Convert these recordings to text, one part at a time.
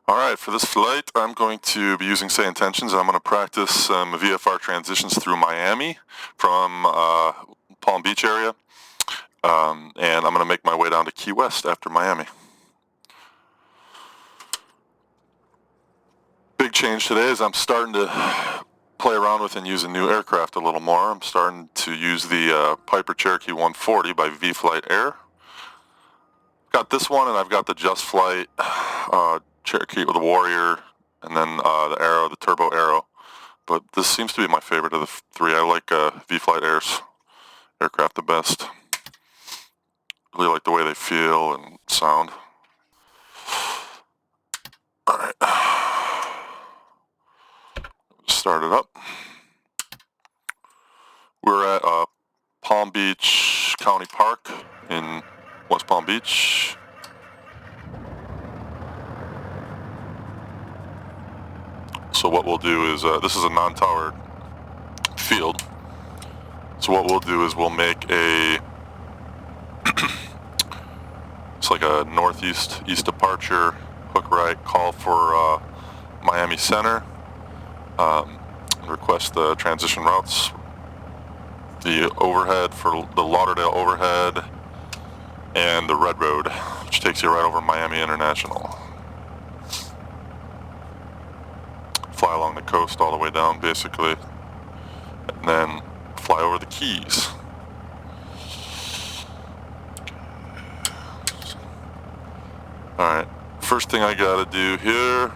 Alright, for this flight I'm going to be using Say Intentions. I'm going to practice some VFR transitions through Miami from Palm Beach area, and I'm going to make my way down to Key West after Miami. Big change today is I'm starting to play around with and use a new aircraft a little more. I'm starting to use the Piper Cherokee 140 by V-Flight Air. Got this one, and I've got the Just Flight Cherokee with the Warrior, and then the Arrow, the Turbo Arrow. But this seems to be my favorite of the three. I like V-Flight Air's aircraft the best. Really like the way they feel and sound. Alright. Start it up. We're at Palm Beach County Park in West Palm Beach. So what we'll do is, this is a non-towered field. So what we'll do is we'll make a, it's like a northeast, east departure, hook right, call for Miami Center, request the transition routes, the overhead for the Lauderdale overhead, and the Red Road, which takes you right over Miami International. Fly along the coast all the way down, basically, and then fly over the Keys. Alright, first thing I gotta do here,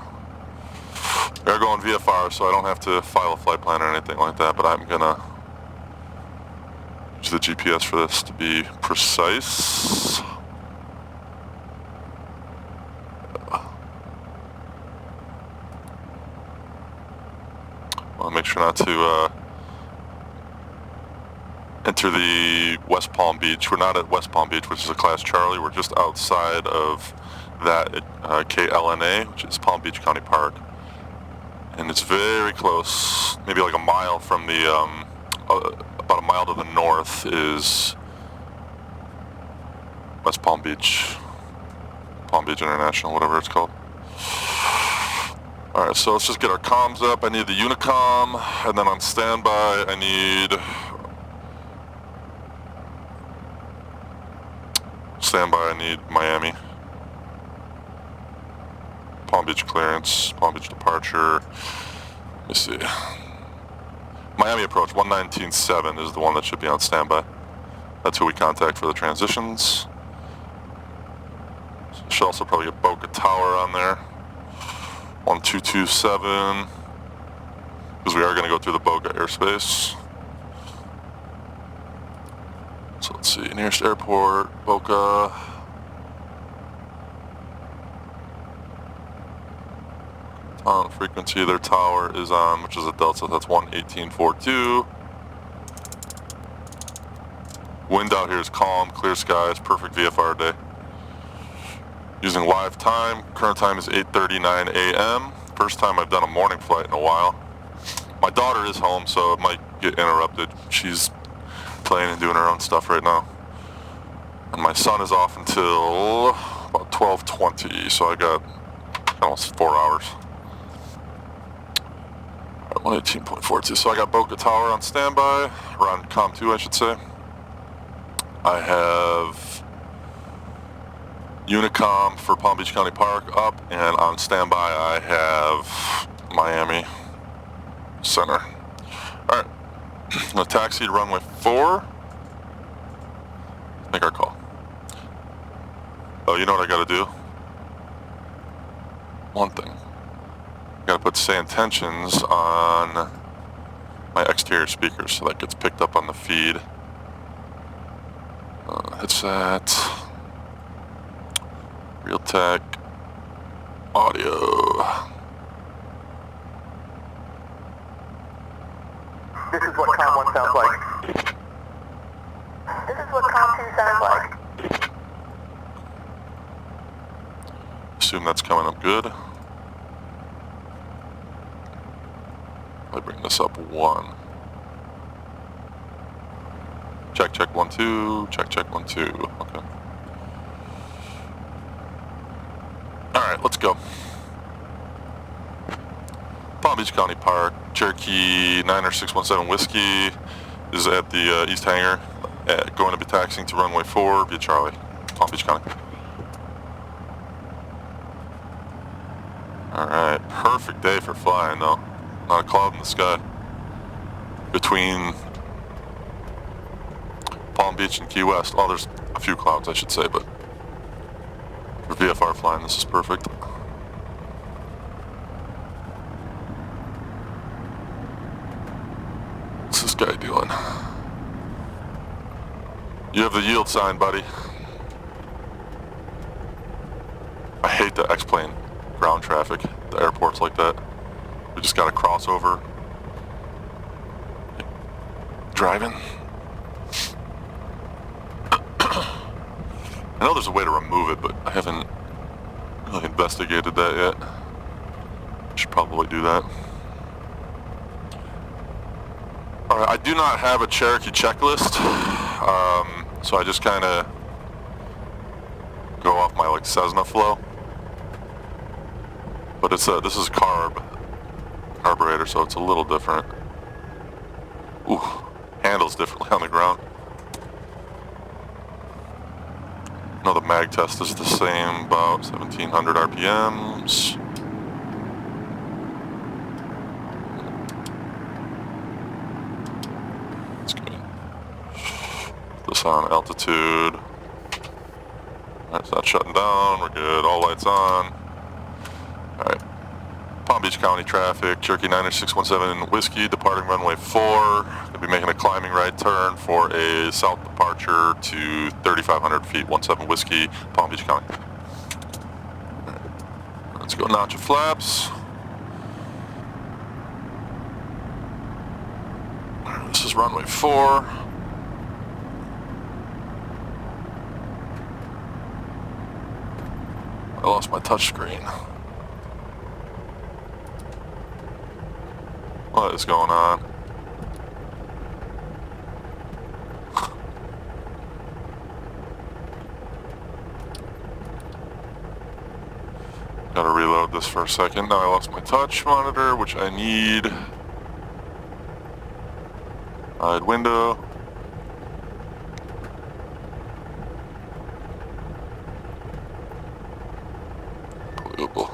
we're going VFR, so I don't have to file a flight plan or anything like that, but I'm gonna use the GPS for this to be precise. I'll make sure not to enter the West Palm Beach. We're not at West Palm Beach, which is a Class Charlie. We're just outside of that KLNA, which is Palm Beach County Park. And it's very close, maybe like a mile from the, about a mile to the north is West Palm Beach, Palm Beach International, whatever it's called. Alright, so let's just get our comms up. I need the Unicom, and then on standby I need Miami. Palm Beach clearance, Palm Beach departure. Let me see. Miami approach 119.7 is the one that should be on standby. That's who we contact for the transitions. Should also probably get Boca Tower on there. 1227, because we are going to go through the Boca airspace. So let's see, nearest airport, Boca. Frequency their tower is on, which is a Delta, that's 118.42. Wind out here is calm, clear skies, perfect VFR day. Using live time, current time is 8:39 a.m. First time I've done a morning flight in a while. My daughter is home, so it might get interrupted. She's playing and doing her own stuff right now. And my son is off until about 12:20, so I got almost 4 hours. 118.42, so I got Boca Tower on standby, or on COM 2 I should say. I have Unicom for Palm Beach County Park up, and on standby I have Miami Center. Alright, I'm going to taxi to runway 4. Make our call. Oh, you know what I got to do? One thing. I got to put Say Intentions on my exterior speakers so that gets picked up on the feed. Headset. Realtek audio. This is what COM 1 sounds like. This is what COM 2 sounds like. Assume that's coming up good. I bring this up 1. Check, check, 1, 2. Check, check, 1, 2. Okay. Alright, let's go. Palm Beach County Park, Cherokee 90617 Whiskey is at the east hangar, going to be taxiing to runway 4 via Charlie, Palm Beach County. Alright, perfect day for flying though. Not a cloud in the sky. Between Palm Beach and Key West. Oh, there's a few clouds I should say, but for VFR flying this is perfect. What's this guy doing? You have the yield sign, buddy. I hate the X-plane ground traffic, the airports like that. We just gotta cross over. Driving. I know there's a way to remove it, but I haven't really investigated that yet. Should probably do that. Alright, I do not have a Cherokee checklist, so I just kind of go off my like Cessna flow. But it's this is carburetor, so it's a little different. Ooh, handles differently on the ground. No, the mag test is the same, about 1700 RPMs. That's good. Put this on altitude. That's not shutting down, we're good, all lights on. Alright, Palm Beach County traffic, Cherokee 90617 Whiskey, departing runway 4. Gonna be making a climbing right turn for a south departure to 3,500 feet, 17 Whiskey, Palm Beach County. Right. Let's go notch your flaps. Right, this is runway 4. I lost my touch screen. What is going on? Gotta reload this for a second. Now I lost my touch monitor, which I need. Hide window. Unbelievable.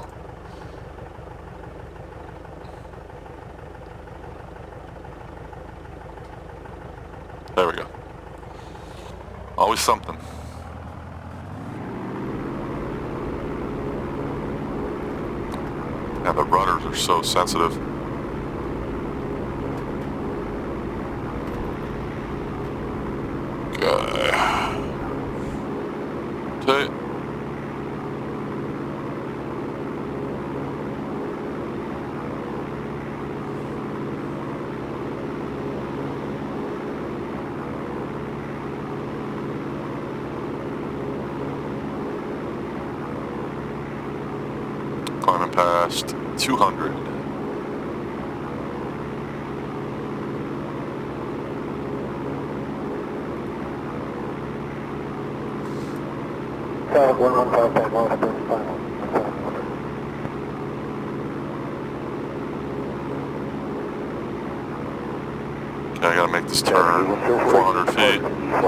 There we go. Always something. Yeah, the rudders are so sensitive. Okay. Climbing past 200. South 115.1, final. Okay, I gotta make this turn 400 feet. I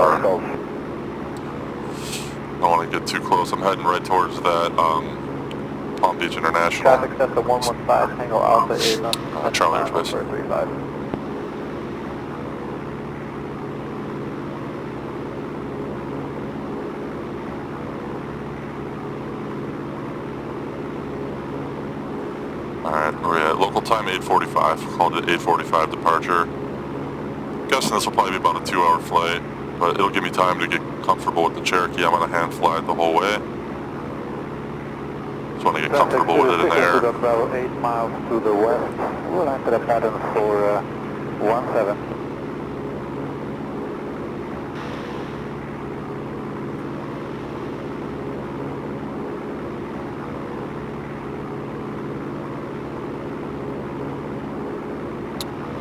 don't want to get too close. I'm heading right towards that Palm Beach International. Traffic set to 115, Tango Alpha is on Charlie Airspace. 435. Alright, we're at local time 8:45. Called it 8:45 departure. Guessing this will probably be about a 2-hour flight, but it'll give me time to get comfortable with the Cherokee. I'm gonna hand fly it the whole way. Just want to get comfortable with it in the air. About 8 miles to the west. We'll enter the pattern for 17.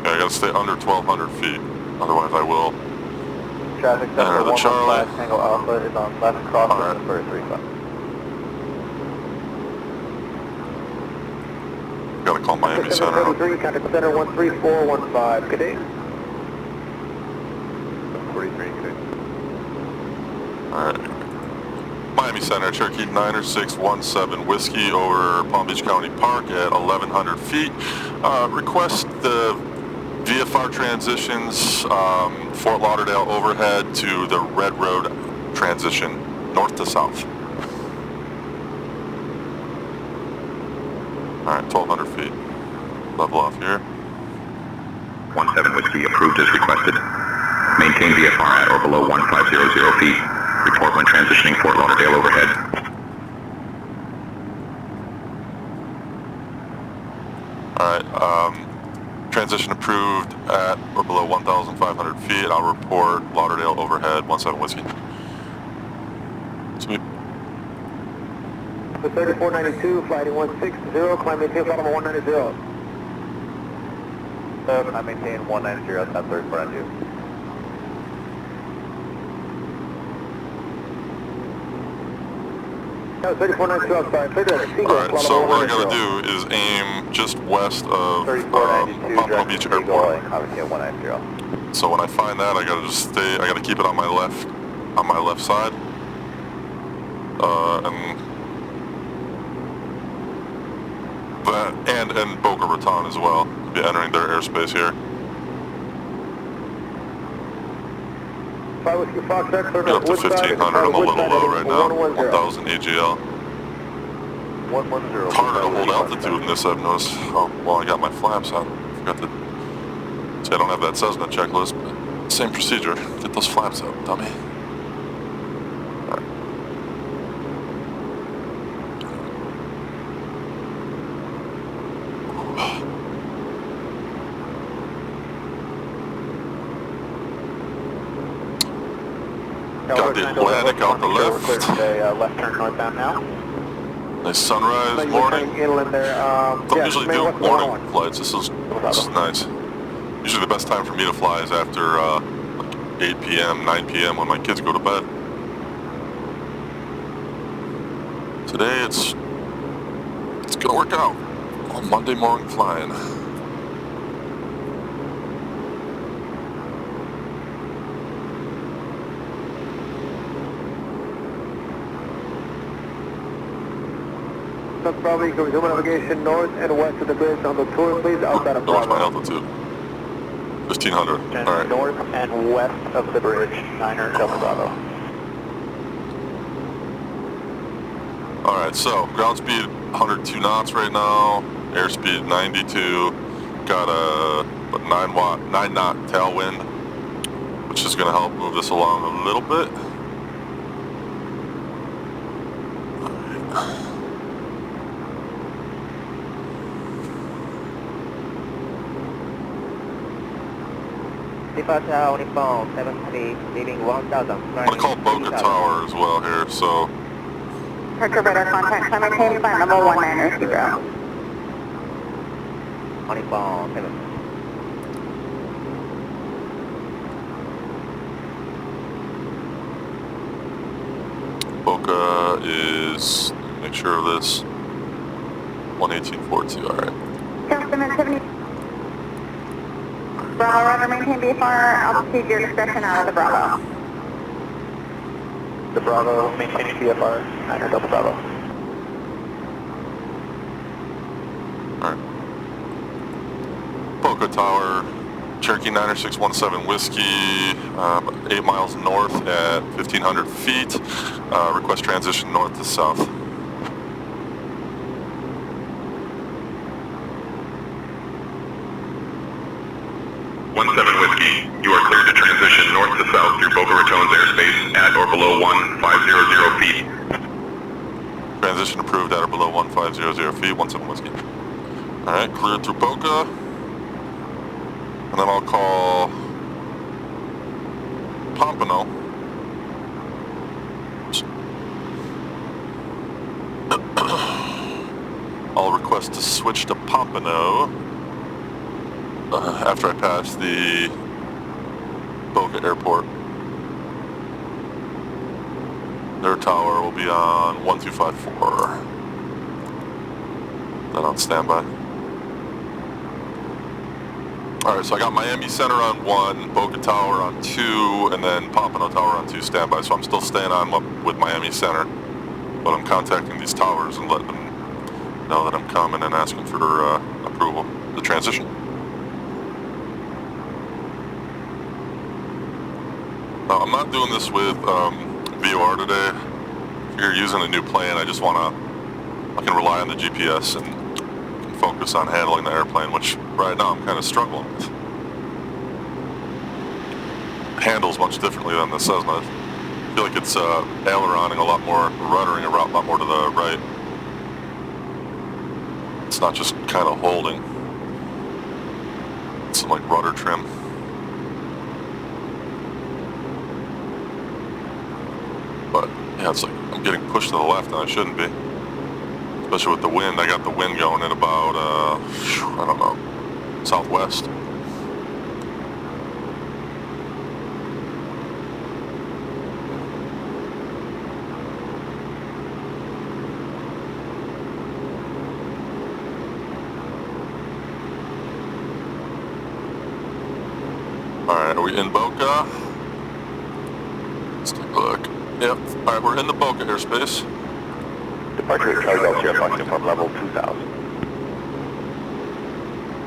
Okay, I gotta stay under 1,200 feet, otherwise I will. Traffic set Enter to the Charlie. 115, Tango Alpha is on left crossing Alright. for 35. Gotta call Miami Center out. 733, contact center 13415, good day. 43, good day. Alright. Miami Center, Cherokee 9617 Whiskey over Palm Beach County Park at 1100 feet. Request the VFR transitions, Fort Lauderdale overhead to the Red Road transition, north to south. Alright, 1200 feet. Level off here. 17 Whiskey approved as requested. Maintain VFR at or below 1500 feet. Report when transitioning Fort Lauderdale overhead. Alright, transition approved at or below 1,500 feet. I'll report Lauderdale overhead, 17 Whiskey. Sweet. The 3492, flight 160, climb maintain flight number 190. I maintain 190, that's 3492. No, 3492 outside, clear direct, Seagull, Alright, flight so number what I 190. gotta do is aim just west of 3492, Pompano Beach Airport. obviously at 190. So when I find that, I gotta just stay, I gotta keep it on my left side. And Boca Raton as well. Be entering their airspace here. 5 Whiskey Foxtrot, clear Get up to 1500, I'm a little low right now. 1000 AGL. 110. Harder to hold altitude in this, I've noticed. Oh, well, I got my flaps on. Forgot to say I don't have that Cessna checklist, but same procedure. Get those flaps out, dummy. Got the Atlantic out the left. Left turn northbound now. Nice sunrise morning. Inland there, Don't usually do morning flights. This is nice. Usually the best time for me to fly is after like 8 p.m., 9 p.m. when my kids go to bed. Today it's gonna work out. On Monday morning flying. Probably resume navigation north and west of the bridge on the tour, please, outside of What's my Bravo. altitude? 1500. Alright. North and west of the bridge, 9er, Delta Bravo. Alright, so ground speed 102 knots right now, airspeed 92, got a 9 knot tailwind, which is going to help move this along a little bit. Alright. Departure Uniform 73, leaving 1000. I'm going to call Boca Tower as well here, so... Departure radar contact, climb maintain flight number 190. Uniform 7. Boca is, make sure of this, 11842, alright. Gentlemen 70. Bravo, radar maintain VFR, altitude your discretion out of the Bravo. The Bravo, maintaining VFR, 9er, Delta Bravo. Alright. Boca Tower, Cherokee 9617 Whiskey, 8 miles north at 1500 feet. Request transition north to south. Whiskey, you are cleared to transition north to south through Boca Raton's airspace at or below 1500 feet. Transition approved at or below 1500 feet, 17 Whiskey. Alright, cleared through Boca. And then I'll call Pompano. I'll request to switch to Pompano after I pass the Boca Airport. Their tower will be on 1254. Then on standby. Alright, so I got Miami Center on 1, Boca Tower on 2, and then Pompano Tower on 2 standby. So I'm still staying on with Miami Center, but I'm contacting these towers and letting them know that I'm coming and asking for approval, the transition. Now, I'm not doing this with VOR today. If you're using a new plane, I just I can rely on the GPS and can focus on handling the airplane, which right now I'm kind of struggling with. Handles much differently than the Cessna. I feel like it's aileroning a lot more, ruddering a lot more to the right. It's not just kind of holding. It's some like rudder trim. But yeah, it's like I'm getting pushed to the left and I shouldn't be. Especially with the wind. I got the wind going at about, I don't know, southwest. Alright, are we in Boca? Let's take a look. Yep. Alright, we're in the Boca airspace. Departure Charlie Delta requesting from level 2000.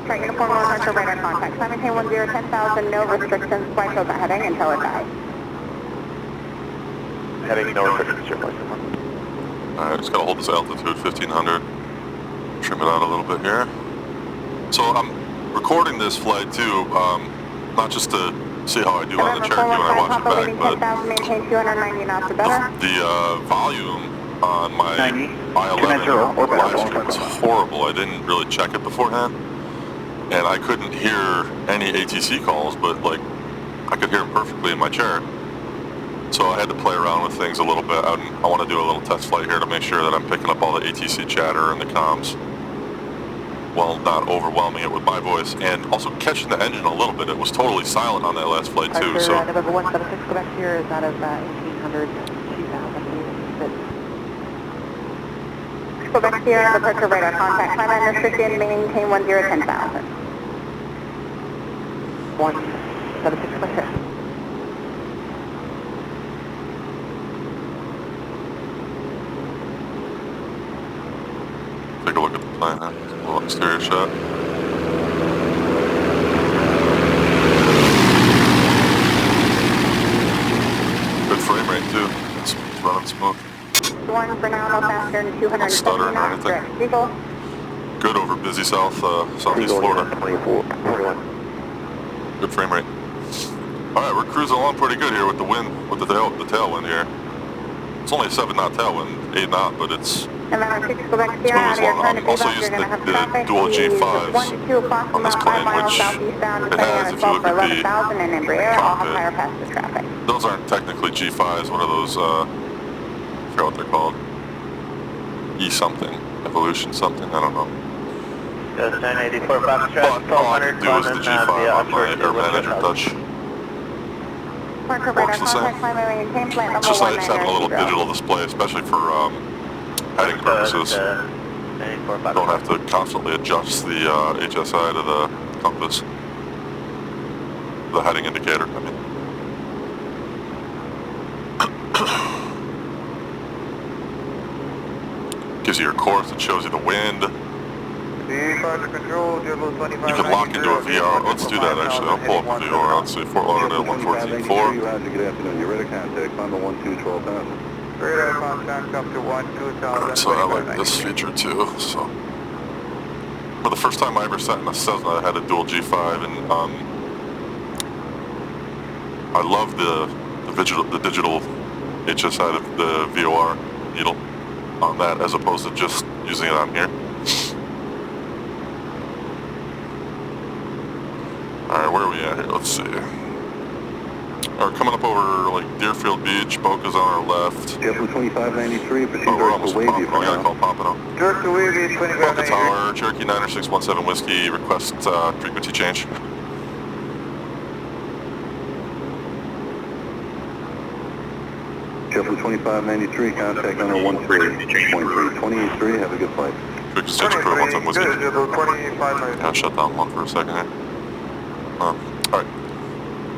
Strike uniform 100 radar contact. Climate maintain 10,000, no restrictions, flight open heading until advised. Heading no restrictions, your question. Alright, just gotta hold this altitude, 1500. Trim it out a little bit here. So I'm recording this flight too, not just to see how I do on the Cherokee when I watch it back, but the volume on my I-11 last year was horrible. I didn't really check it beforehand, and I couldn't hear any ATC calls, but like I could hear them perfectly in my chair. So I had to play around with things a little bit. I want to do a little test flight here to make sure that I'm picking up all the ATC chatter and the comms, while not overwhelming it with my voice, and also catching the engine a little bit. It was totally silent on that last flight too. So November 176 Quebec here is out of 1800 2000. Quebec here, departure radar contact. Climate unrestricted, maintain 10,000. 176 Quebec here. take a look at the plane. A little exterior shot. Good frame rate too. It's running smooth. One for now, no faster than 250 knots, direct Eagle. Good over busy southeast Florida. Good frame rate. Alright, we're cruising along pretty good here with the wind, with the tailwind here. It's only a 7 knot tailwind, 8 knot, but it's November 6 Quebec here, out of your turn to also you're using going to have the traffic. dual G5s 1 to 2 o'clock on this about 5 plane, miles which southeastbound, it has, if you look at the 11,000 and Embraer, all have cockpit. higher passenger traffic. Those aren't technically G5s. What are those? I forgot what they're called. E something, evolution something. I don't know. Just 984 Fox traffic, But all I 1200, do is the G5 on my Air Manager touch. Departure Works radar the same. contact, climate maintain flight It's level just nice having a little 190. digital display, especially for heading purposes. Don't have to constantly adjust the HSI to the compass. The heading indicator, I mean. Gives you your course, it shows you the wind. You can lock into a VR. Let's do that actually. I'll pull up a VR. Let's see, Fort Lauderdale 114.4. Good afternoon. Your radar contact, Lima 12,000. Radar contact up to 12,000. So I like this feature too. So for the first time I ever sat in a Cessna, I had a dual G5, and I love the digital HSI, the VOR needle on that, as opposed to just using it on here. Alright, where are we at here? Let's see. We're coming up over like Deerfield Beach, Boca's on our left. Jet 2593, proceed Oh, we're to almost Wavy Pompano. for I gotta now. call Pompano. Direct to Wavy, Boca 2593. Tower, Cherokee 90617 Whiskey, request frequency change. Jet 2593, contact number 13.3. Have a good flight. Frequency change approved, 17 Whiskey. Good, about 25 minutes. Yeah, shut down one for a second here. Alright.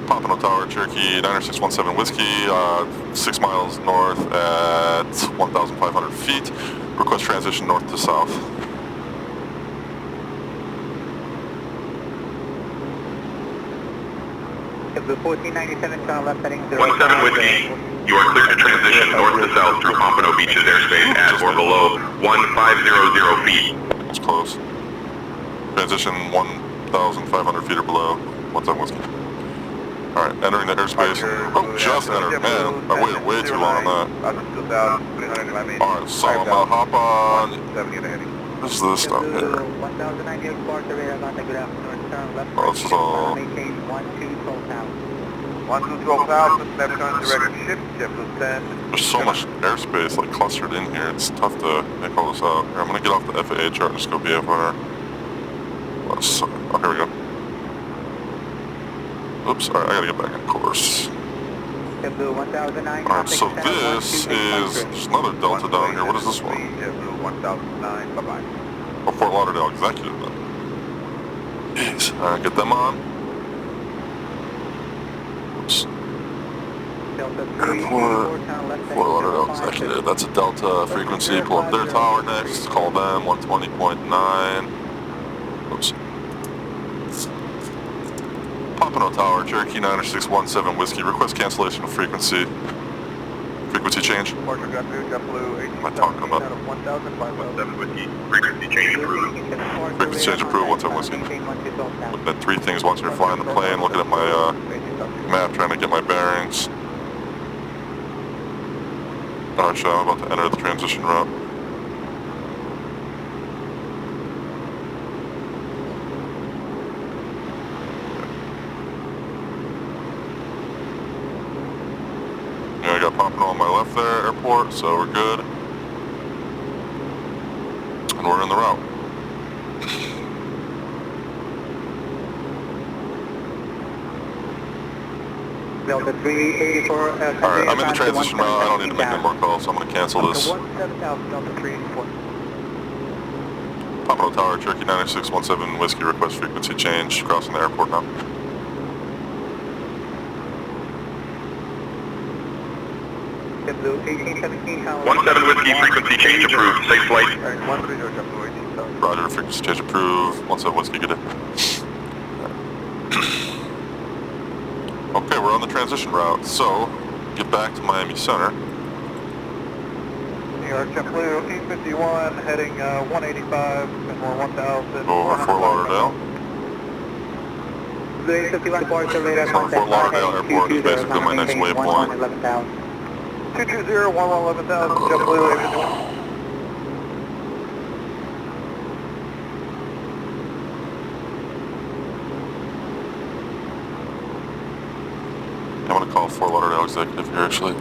Pompano Tower, Cherokee 9617 Whiskey, 6 miles north at 1,500 feet. Request transition north to south. The 1497 turn left heading 0. 17 Whiskey, you are cleared to transition north to south through Pompano Beach's airspace at or below 1500 feet. It's close. Transition 1,500 feet or below. 17 Whiskey. Alright, entering the airspace. Oh, just entered. Man, I waited way too long on that. Alright, so I'm gonna hop on. This is this stuff here. 1098 departure radar contact, good afternoon, turn left. Oh, this is all. Maintain 1212 pounds. 1212 pounds, left turn direct shift, JetBlue 10. There's so much airspace like clustered in here. It's tough to make all this out. Here, I'm gonna get off the FAA chart and just go VFR. Oh, here we go. Oops, alright, I gotta get back in course. JetBlue 1009. Alright, so this is, there's another Delta down here. What is this one? JetBlue 1009, bye-bye. Oh, Fort Lauderdale Executive then. Jeez. Alright, get them on. Oops. Airport, Fort Lauderdale Executive. That's a Delta frequency. Pull up their tower next. Call them 120.9. Oops. Pompano Tower, Cherokee 9617 Whiskey. Request cancellation of frequency. Frequency change. What am I talking about? 17 Whiskey, frequency change approved. Frequency change approved, 17 Whiskey. Looking at three things once you're flying the plane, looking at my map, trying to get my bearings. Alright, so I'm about to enter the transition route. Yeah, I got Pompano on my left there, airport, so we're good. And we're in the route. Delta 384. Alright, I'm in the transition route. I don't need to make any more calls, so I'm going to cancel this. 17000 Delta 384. Pompano Tower, Cherokee 9617 Whiskey, request frequency change. Crossing the airport now. JetBlue 1817. 17 Whiskey, frequency change approved. Safe flight. Roger, frequency change approved. 17 Whiskey, good day. Okay, we're on the transition route, so get back to Miami Center. New York JetBlue 851, heading 185, and more 1000. Go over Fort Lauderdale. Blue 851 departure radar So contact. Fort Lauderdale Airport is basically my next waypoint. 220, 11,000, JetBlue 851. I'm going to call Fort Lauderdale Executive here, actually.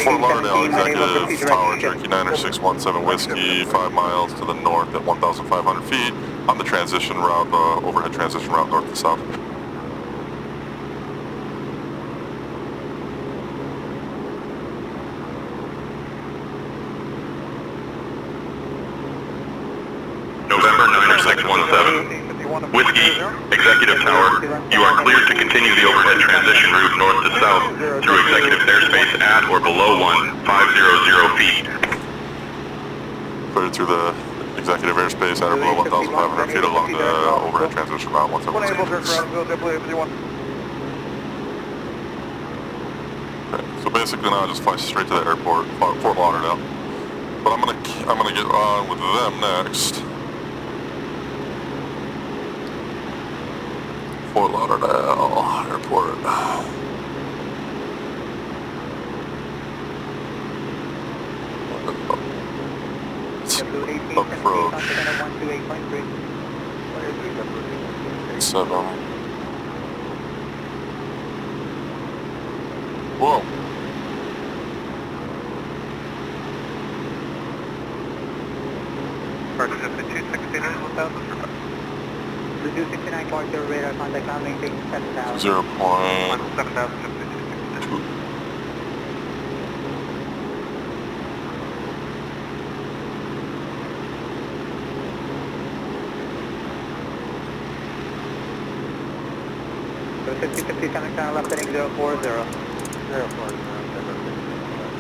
Fort Lauderdale Executive, Tower, Cherokee 9617 Whiskey, 5 miles to the north at 1,500 feet on the transition route, the overhead transition route north to south. November 9617. Whiskey, Executive Tower, you are cleared to continue the overhead transition route north to south through Executive airspace at or below 1500 feet. Cleared through the executive airspace at or below 1,500 feet along the overhead transition route. 17. Okay, so basically now I just fly straight to the airport, Fort Lauderdale. But I'm gonna get on with them next. Fort Lauderdale Airport. Approach 7. Whoa. Blue 69 departure radar contact on maintain 7000. 0.2. 5050 coming down left heading 040. 040.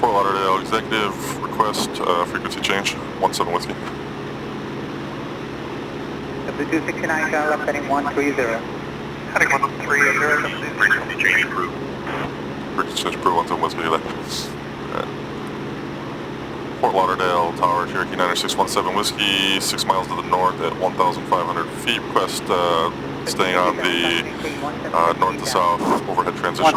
Fort Lauderdale Executive, request frequency change, 17 Whiskey. W269 down left heading 130. Heading 130, Frequency change approved. Frequency change approved, 17 Whiskey there. Alright. Fort Lauderdale Tower, Cherokee 9617 Whiskey, 6 miles to the north at 1,500 feet. Request staying on the north to south overhead transition.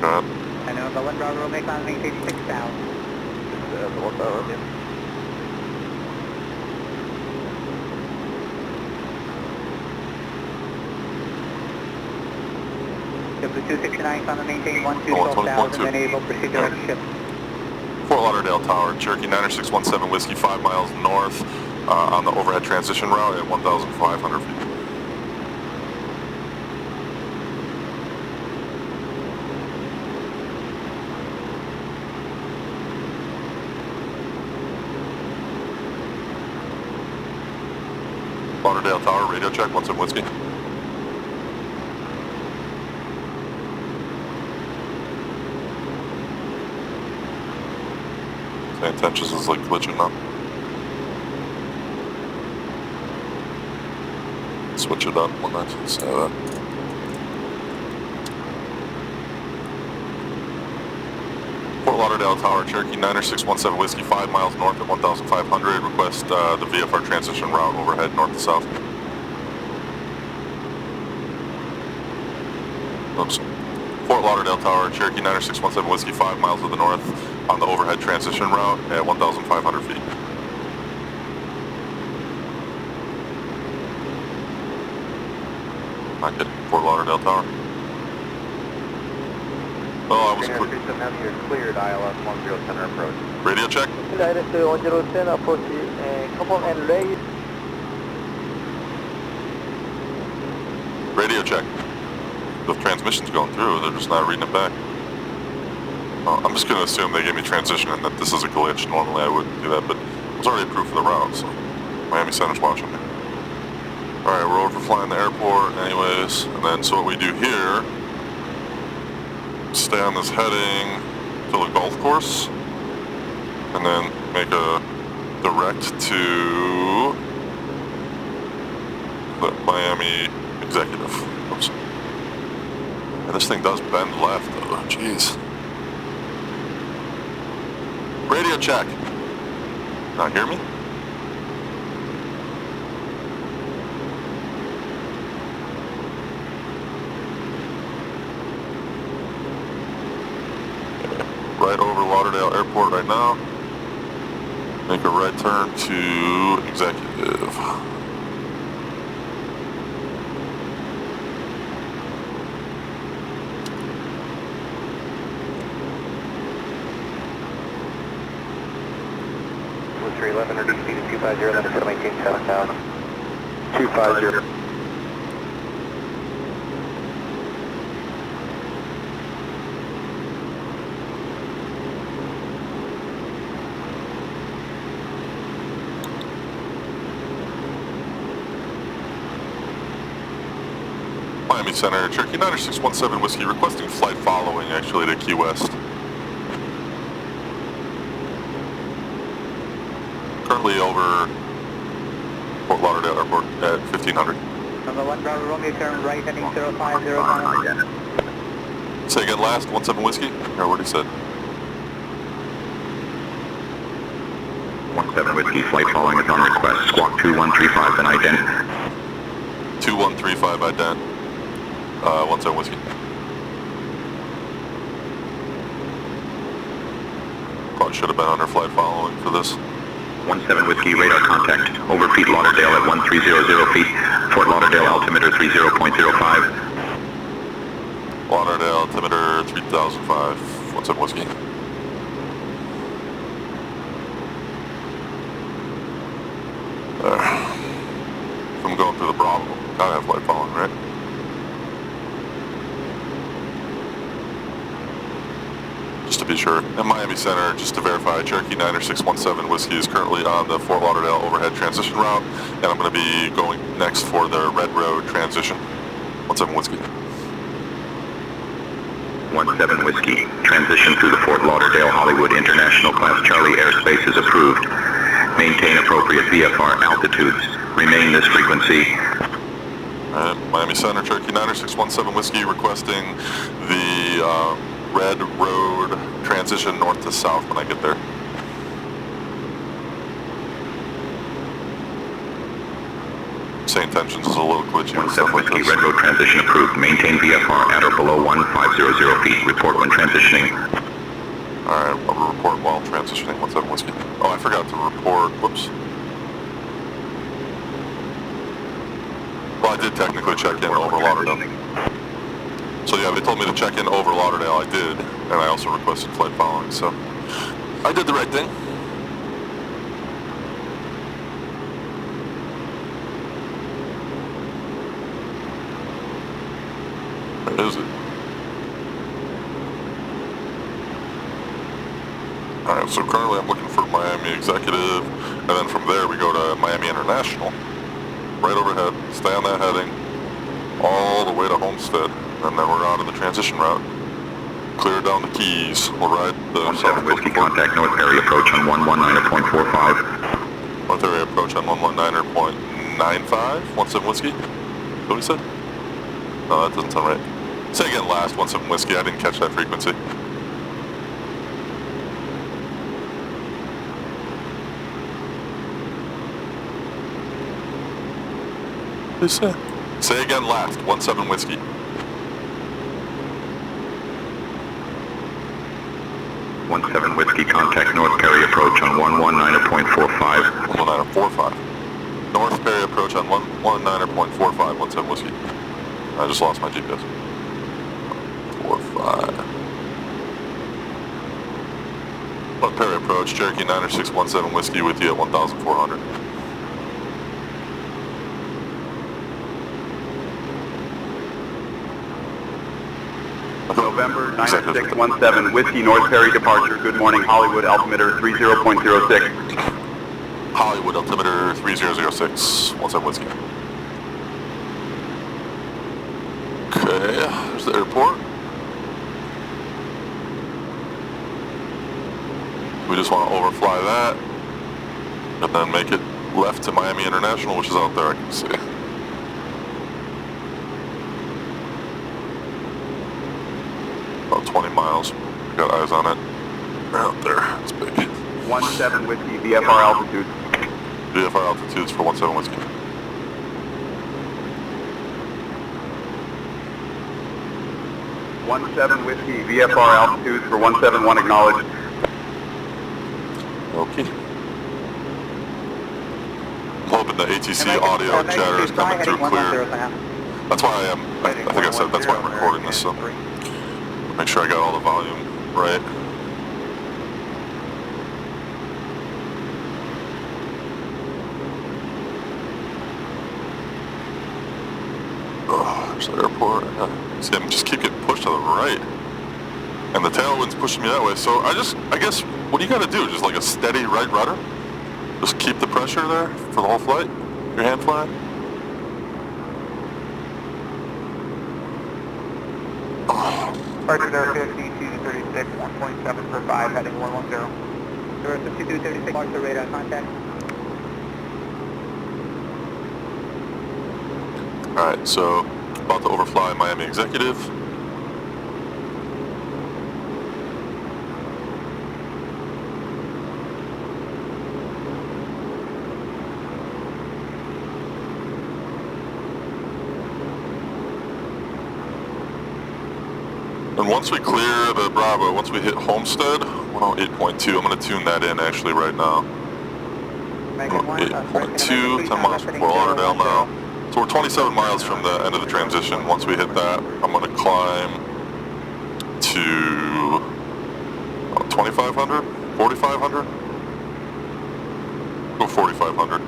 Got it. I know, but one driver will make on maintain 6,000. W269 on the maintain 12,000 and able proceed direct ship. Fort Lauderdale Tower, Cherokee 9617 Whiskey, 5 miles north on the overhead transition route at 1,500 feet. Lauderdale Tower, radio check, 17 Whiskey. Intentions is like glitching now. Switch it up, 1997. Fort Lauderdale Tower, Cherokee 9617 Whiskey, 5 miles north at 1,500. Request the VFR transition route overhead north to south. Oops. Fort Lauderdale Tower, Cherokee 9617 Whiskey, 5 miles to the north on the overhead transition route at 1,500 feet. Not good. Fort Lauderdale Tower. Oh, I was clear. You're cleared, ILS 10 center approach. Radio check. ILS 1010 approach, come on and raise. Radio check. The transmission's going through, they're just not reading it back. I'm just going to assume they gave me transition and that this is a glitch. Normally I wouldn't do that, but it was already approved for the route, so Miami Center's watching me. Alright, we're overflying the airport anyways, and then so what we do here, stay on this heading to the golf course, and then make a direct to the Miami Executive. Oops. And this thing does bend left though, jeez. Radio check. Not hear me? Right over Lauderdale Airport right now. Make a right turn to Executive. Blue 311 speed to 250, limit to maintain 7,000. 250. Miami Center, Cherokee 9617 Whiskey, requesting flight following actually to Key West. Currently over Fort Lauderdale Airport at 1500. Number 1 Bravo Romeo, turn right heading 050. Say again last, 17 Whiskey? Or what he said? 17 Whiskey, flight following is on request. Squawk 2135 and ident. 2135 ident. 17 Whiskey. Probably should have been under flight following for this. 17 Whiskey, radar contact. Over Fort Lauderdale at 1300 feet. Fort Lauderdale altimeter 30.05. Lauderdale altimeter 3005. 17 Whiskey. There. If I'm going through the Bravo, gotta have flight following, right? to be sure. In Miami Center, just to verify, Cherokee 90617 Whiskey is currently on the Fort Lauderdale overhead transition route, and I'm going to be going next for the Red Road transition. 17 Whiskey. 17 Whiskey. Transition through the Fort Lauderdale Hollywood International Class Charlie airspace is approved. Maintain appropriate VFR altitudes. Remain this frequency. Alright, Miami Center, Cherokee 90617 Whiskey requesting the Red Road transition north to south when I get there. Say Intentions is a little glitchy and stuff like Whiskey, this. Red Road transition approved. Maintain VFR at or below 1500 feet. Report when transitioning. Alright, I'll report while transitioning. 17 Whiskey. Oh, I forgot to report. Whoops. Well, I did technically check in over Lauderdale. So yeah, they told me to check in over Lauderdale. I did, and I also requested flight following, so I did the right thing. Where is it? Alright, so currently I'm looking for Miami Executive, and then from there we go to Miami International. Right overhead, stay on that heading, all the way to Homestead, and then we're out of the transition route. Clear down the Keys, we'll ride the 17 Whiskey, contact North Area approach on 119.45. North Area approach on 119.95, 17 Whiskey? What he said? No, that doesn't sound right. Say again last, 17 Whiskey, I didn't catch that frequency. What did he say? Say again last, 17 Whiskey. 17 Whiskey, contact North Perry approach on 119.45. 119.45. North Perry approach on 119.45, 17 Whiskey. I just lost my GPS. 45. North Perry approach, Cherokee 90617 Whiskey with you at 1,400. November 9617 Whiskey North Perry departure. Good morning, Hollywood altimeter 30.06. Hollywood altimeter 3006, 17 Whiskey. Okay, there's the airport. We just want to overfly that, and then make it left to Miami International, which is out there, I can see. About 20 miles. Got eyes on it. Right out there. It's big. 17 Whiskey VFR altitude. VFR altitudes for 17 Whiskey. .17 Whiskey VFR altitudes for 171 acknowledged. Okay. I'm hoping the ATC audio chatter is coming through clear. That's why I think I said that's why I'm recording this, so make sure I got all the volume right. Oh, there's the airport. See, I'm just keep getting pushed to the right. And the tailwind's pushing me that way, so I guess, what do you gotta do? Just like a steady right rudder? Just keep the pressure there for the whole flight? Your hand flying? Departure there 5236, 1.7 for 5, heading 110. There 5236, mark the radar contact. Alright, so about to overfly Miami Executive. And once we clear the Bravo, once we hit Homestead, 108.2, I'm going to tune that in actually right now. 108.2, 10 miles from Fort Lauderdale now. So we're 27 miles from the end of the transition. Once we hit that, I'm going to climb to 2,500, 4,500? Go 4,500.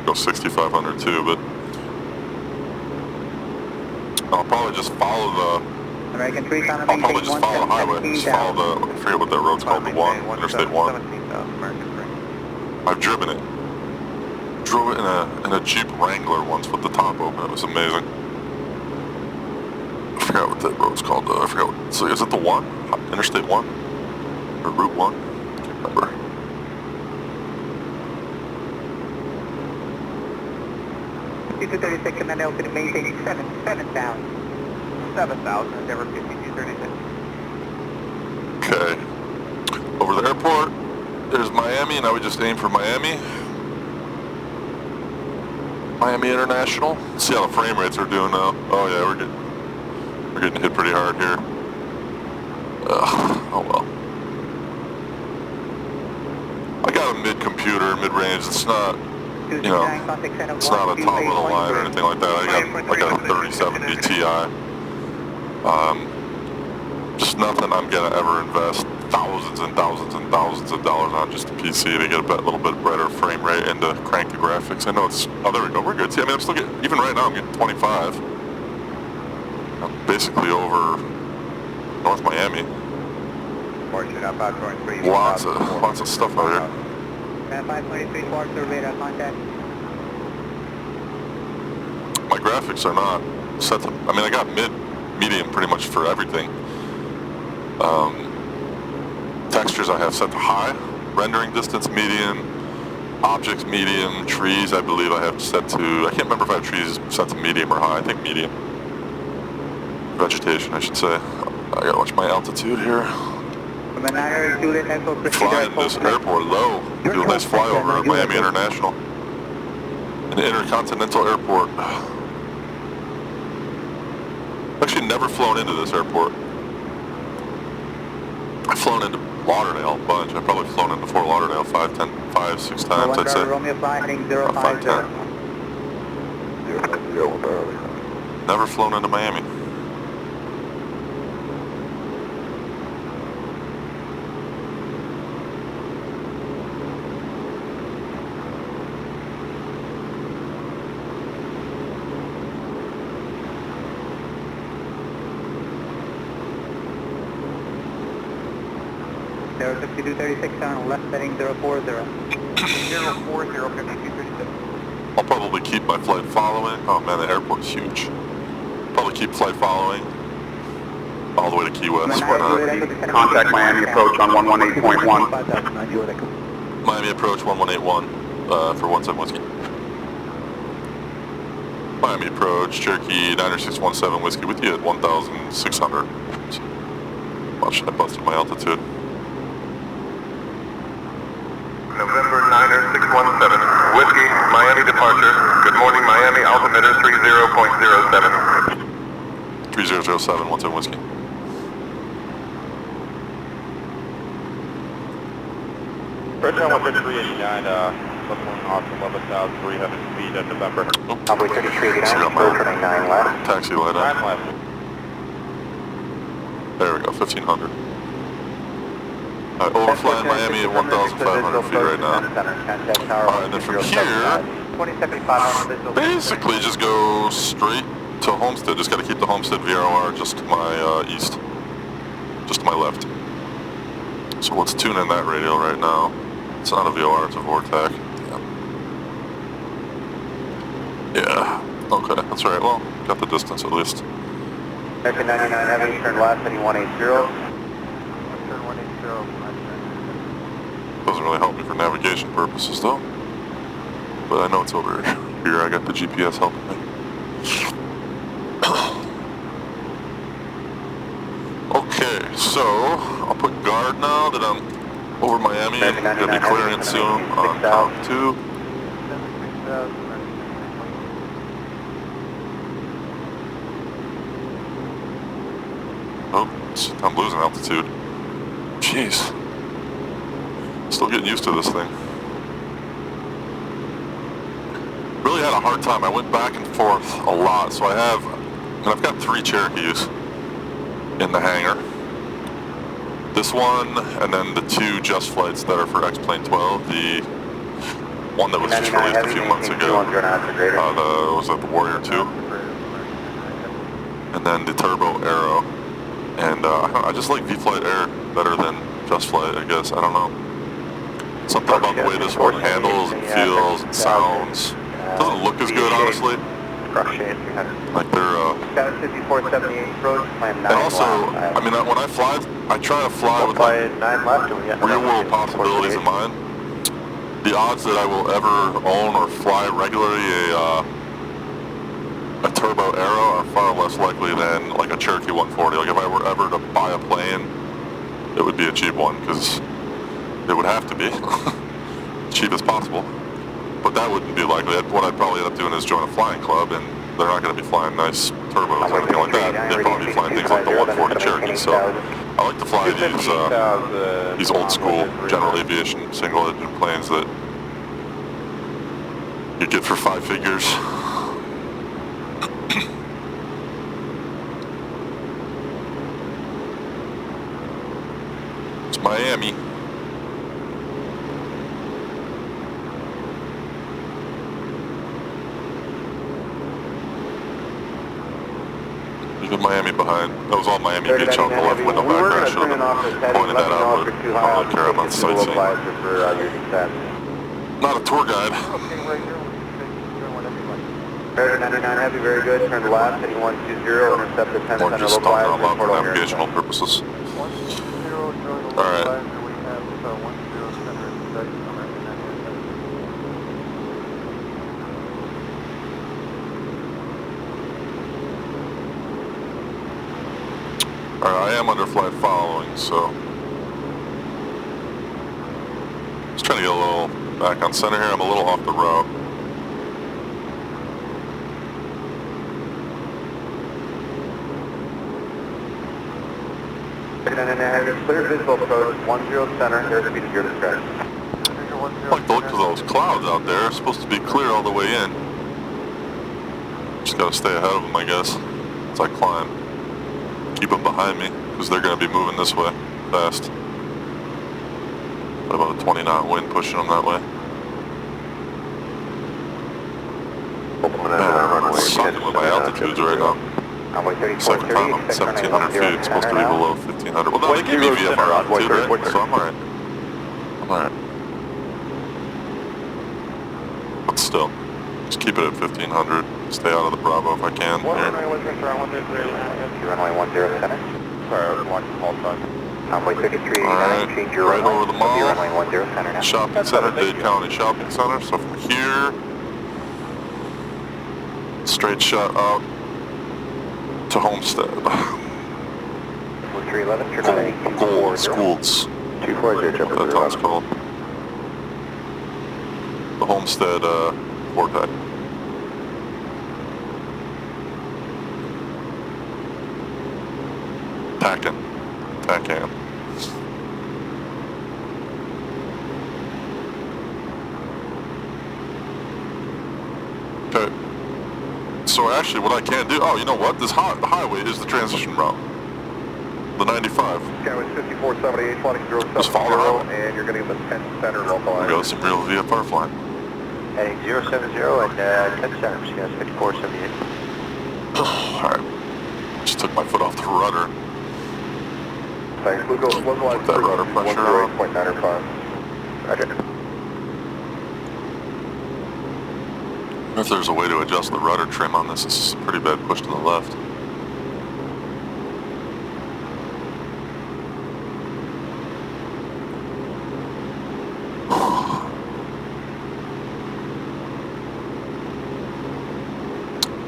Go 6,500 too, but just follow the... American 3, I'll probably just follow the highway. Just follow the... I forget what that road's called, the 1, Interstate 1. I've driven it. Drove it in a Jeep Wrangler once with the top open. It was amazing. I forgot what that road's called though. I forgot what... So is it the 1? Interstate 1? Or Route 1? I can't remember. C236 command altitude maintain 7,000. 7,000, Endeavor 5236. Okay. Over the airport, there's Miami. Now we just aim for Miami. Miami International. See how the frame rates are doing now. Oh yeah, we're getting hit pretty hard here. Oh well. I got a mid-computer, mid-range. It's not, you know, it's not a top little line or anything like that. I got a 3070 Ti. Just nothing I'm gonna ever invest thousands and thousands and thousands of dollars on just a PC to get a little bit better frame rate and to crank the graphics. I know it's, oh there we go, we're good. See, I mean, I'm still getting, even right now I'm getting 25. I'm basically over North Miami. Lots of stuff out here. 523 departure radar contact. My graphics are not set to, I mean, I got medium pretty much for everything. Textures I have set to high, rendering distance medium, objects medium, trees I believe I have set to, I can't remember if I have trees set to medium or high, I think medium. Vegetation I should say. I gotta watch my altitude here. Flying this airport low, do a nice flyover at Miami International. An intercontinental airport. Actually never flown into this airport. I've flown into Lauderdale a bunch. I've probably flown into Fort Lauderdale 6 times, I'd say. About 5, 10. Never flown into Miami. There 5236 on left heading 040. 5236. I'll probably keep my flight following. Oh man, the airport's huge. Probably keep flight following all the way to Key West. Why not? Contact Miami approach on 118.1. Miami approach 1181 for 17 Whiskey. Miami approach, Cherokee 90617 Whiskey with you at 1,600. Watch, I busted my altitude. November 90617, Whiskey, Miami departure. Good morning, Miami, altimeter 30.07. 3007, 17 Whiskey. First time 13389, leveling off from 11,300 feet at November. Number 3389, 9 left. Taxi light 9 on. left. There we go, 1,500. Alright, overflying Miami at 1,500 feet right now. Alright, and then from here, basically just go straight to Homestead. Just gotta keep the Homestead VROR just to my east. Just to my left. So let's tune in that radio right now. It's not a VOR, it's a Vortac. Yeah. Okay, that's right. Well, got the distance at least. American 99 heavy, turn left heading 180. Turn 180. Doesn't really help me for navigation purposes though. But I know it's over here. I got the GPS helping me. Okay, so I'll put guard now that I'm over Miami and gonna be clearing it soon on count 2. Oh, I'm losing altitude. Jeez. Still getting used to this thing. Really had a hard time. I went back and forth a lot. So I've got 3 Cherokees in the hangar. This one, and then the 2 just flights that are for X-Plane 12. The one that was just released a few months ago. Was that the Warrior 2? and then the turbo aero. And I just like V-Flight Air better than Just Flight, I guess. I don't know. Something about the way this one handles and feels and sounds. Doesn't look as good, honestly. Like they're, and also, I mean, when I fly, I try to fly with like real world possibilities in mind. The odds that I will ever own or fly regularly a turbo aero are far less likely than like a Cherokee 140. Like if I were ever to buy a plane, it would be a cheap one, because it would have to be cheap as possible. But that wouldn't be likely. What I'd probably end up doing is join a flying club, and they're not going to be flying nice turbos or anything like that. They'd probably be flying things like the 140 Cherokee. So I like to fly these old school general aviation single engine planes that you get for 5 figures. It's Miami. Leaving Miami behind. That was all Miami Beach on the left window back there. I should have pointed that out, but I don't really care about sightseeing. Not a tour guide. Air 99 Heavy, very good. Turn left, heading 120, intercept the 10 Or just talking out loud for navigational purposes. Alright. Alright, I am under flight following, so just trying to get a little back on center here. I'm a little off the route. Clear visual approach, 10 center, airspeed is your discretion. I like the look of those clouds out there. It's supposed to be clear all the way in. Just gotta stay ahead of them, I guess, as I climb. Keep them behind me, because they're gonna be moving this way, fast. About a 20 knot wind pushing them that way. Man, it's something with my altitudes right now. Second time I'm at 1,700 feet, it's supposed to be below 1,500. Well, no, they gave me VFR altitude, right? So I'm alright. I'm alright. But still, just keep it at 1,500. Stay out of the Bravo if I can. Runway 10 center. Sorry, I was watching all time. Runway 33, alright, change your right over the mall. runway 10 center now. Shopping center, Dade County Shopping Center. So from here, straight shot out to Homestead. 311, Gold Schools. 240, That town's called. The Homestead Vortex. Tacan. Okay. So actually what I can do, oh, you know what? This highway is the transition route. The 95. Okay, with 5478, flying 070, Just follow the highway. and you're getting the 10 center localized. We got some real VFR flying. Heading 070 and 10 center, yes, 5478. Alright. Just took my foot off the rudder. Thanks, we'll go localized. Put that rudder pressure on. 108.95. Roger. If there's a way to adjust the rudder trim on this, it's a pretty bad push to the left.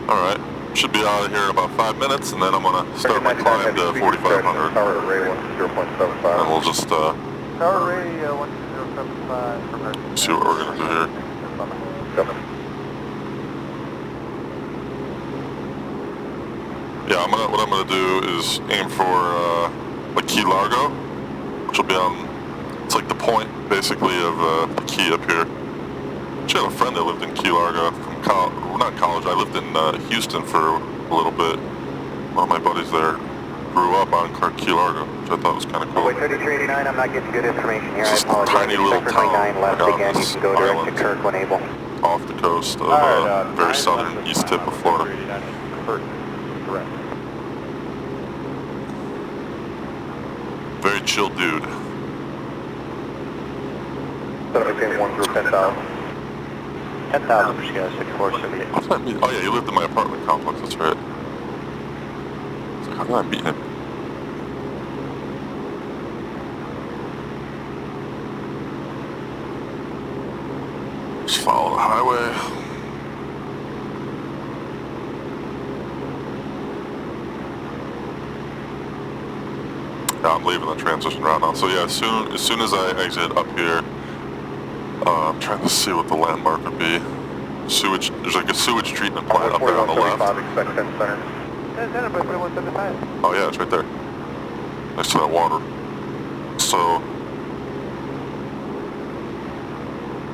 Alright, should be out of here in about 5 minutes, and then I'm going to start my climb to 4,500. Tower array 10.75. And we'll just Tower array 1075 from see what we're going to do here. Yeah, what I'm gonna do is aim for like Key Largo, which will be on. It's like the point basically of the key up here. Actually, I have a friend that lived in Key Largo from college. Well, not college. I lived in Houston for a little bit. One of my buddies there grew up on Key Largo, which I thought was kind of cool. 3389, I'm not getting good information here. It's I just a apologize. tiny little town left on again. You this can go direct island to Kirk when able. off the coast of very southern east tip of Florida. Correct. chill dude. So maintain 1 through 10,000. 10,000 for Sky 6478. How did I meet? Oh yeah, you lived in my apartment complex, that's right. So how did I meet him? Just follow the highway. Yeah, I'm leaving the transition route now. So yeah, as soon as I exit up here, I'm trying to see what the landmark would be. Sewage, there's like a sewage treatment plant up there on the left. Expect 10 center. 10 center by 4175. Oh yeah, it's right there. Next to that water. So,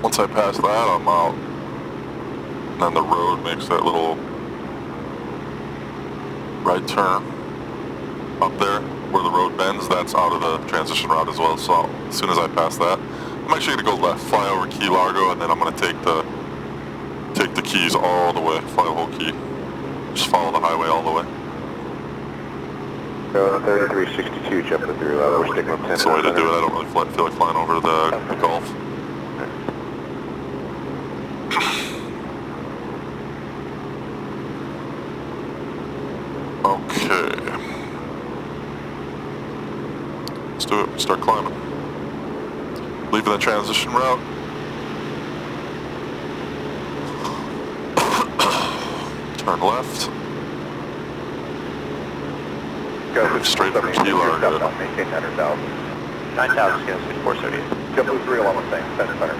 once I pass that, I'm out. And then the road makes that little right turn up there where the road bends. That's out of the transition route as well. So as soon as I pass that, I'm actually gonna go left, fly over Key Largo, and then I'm gonna take the keys all the way, fly the whole key. Just follow the highway all the way. So 3362, jump it through, we're sticking with 10. That's the way to do it. I don't really feel like flying over the Gulf. Okay. Let's do it. Start climbing. Leaving the transition route. Turn left. Straight for Key Largo. Maintain 9,000. 9,000, Sky 6478. Jump with 3 along the same, 10 center.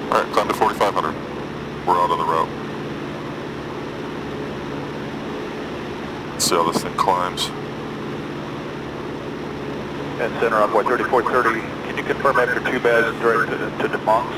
Alright, climb to 4,500. We're out of the route. Let's see how this thing climbs. And center on board 3430. Can you confirm after 2 bags direct to the Monks?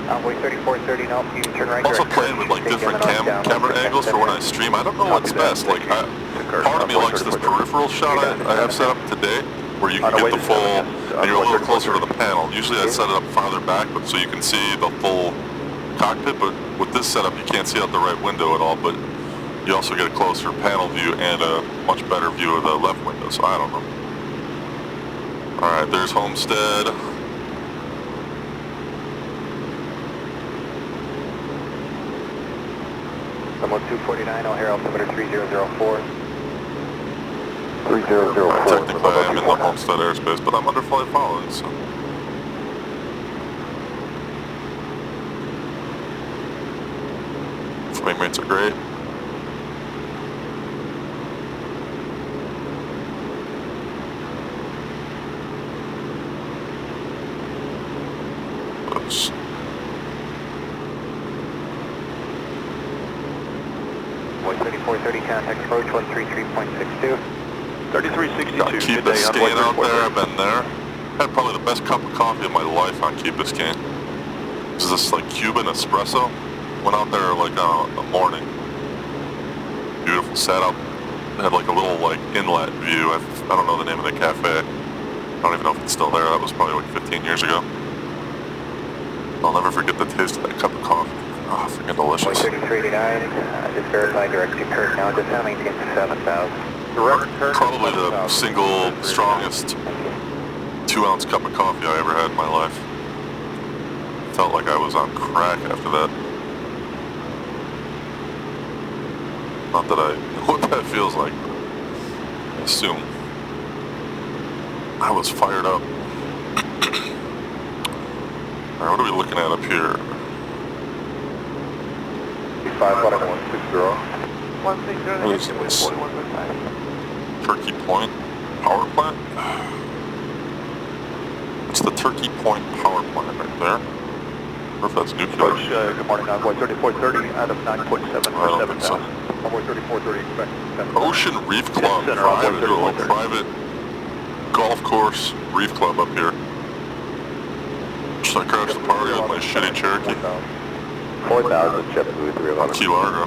Envoy 3430, no, you turn right. I'm also playing with like different camera angles for when I stream. I don't know what's best. Like, part of me likes this peripheral shot I have set up today, where you can get the full, and you're a little closer to the panel. Usually I set it up farther back, but so you can see the full cockpit, but with this setup you can't see out the right window at all, but you also get a closer panel view and a much better view of the left window, so I don't know. Alright, there's Homestead. Someone 249, O'Hare altimeter 3004. 3004. Technically I am in the Homestead airspace, but I'm under flight following, so. Frame rates are great. Oops. Boy 3430, contact approach 133.62. 3362. Got Key Biscayne out there, I've been there. Had probably the best cup of coffee of my life on Key Biscayne. This is this like Cuban espresso. Went out there like a morning. Beautiful, sat out, had like a little like inlet view. I don't know the name of the cafe. I don't even know if it's still there. That was probably like 15 years ago. I'll never forget the taste of that cup of coffee. Oh, freaking delicious. 3389, just verify direct to Kirk now, just maintain 7,000. Probably the single strongest 2-ounce cup of coffee I ever had in my life. Felt like I was on crack after that. Not that I know what that feels like, but I assume. I was fired up. Alright, what are we looking at up here? 5160. 160, Turkey Point power plant? It's the Turkey Point power plant right there. Or if that's nuclear. Good morning, Envoy 3430 out of 9.7 I don't think so. Envoy 3430 expect 10. Ocean Reef Club, Center, private, Envoy a little 3430. private golf course reef club up here. Should I crash the party with my shitty Cherokee? 4,000, JetBlue 311. Key Largo.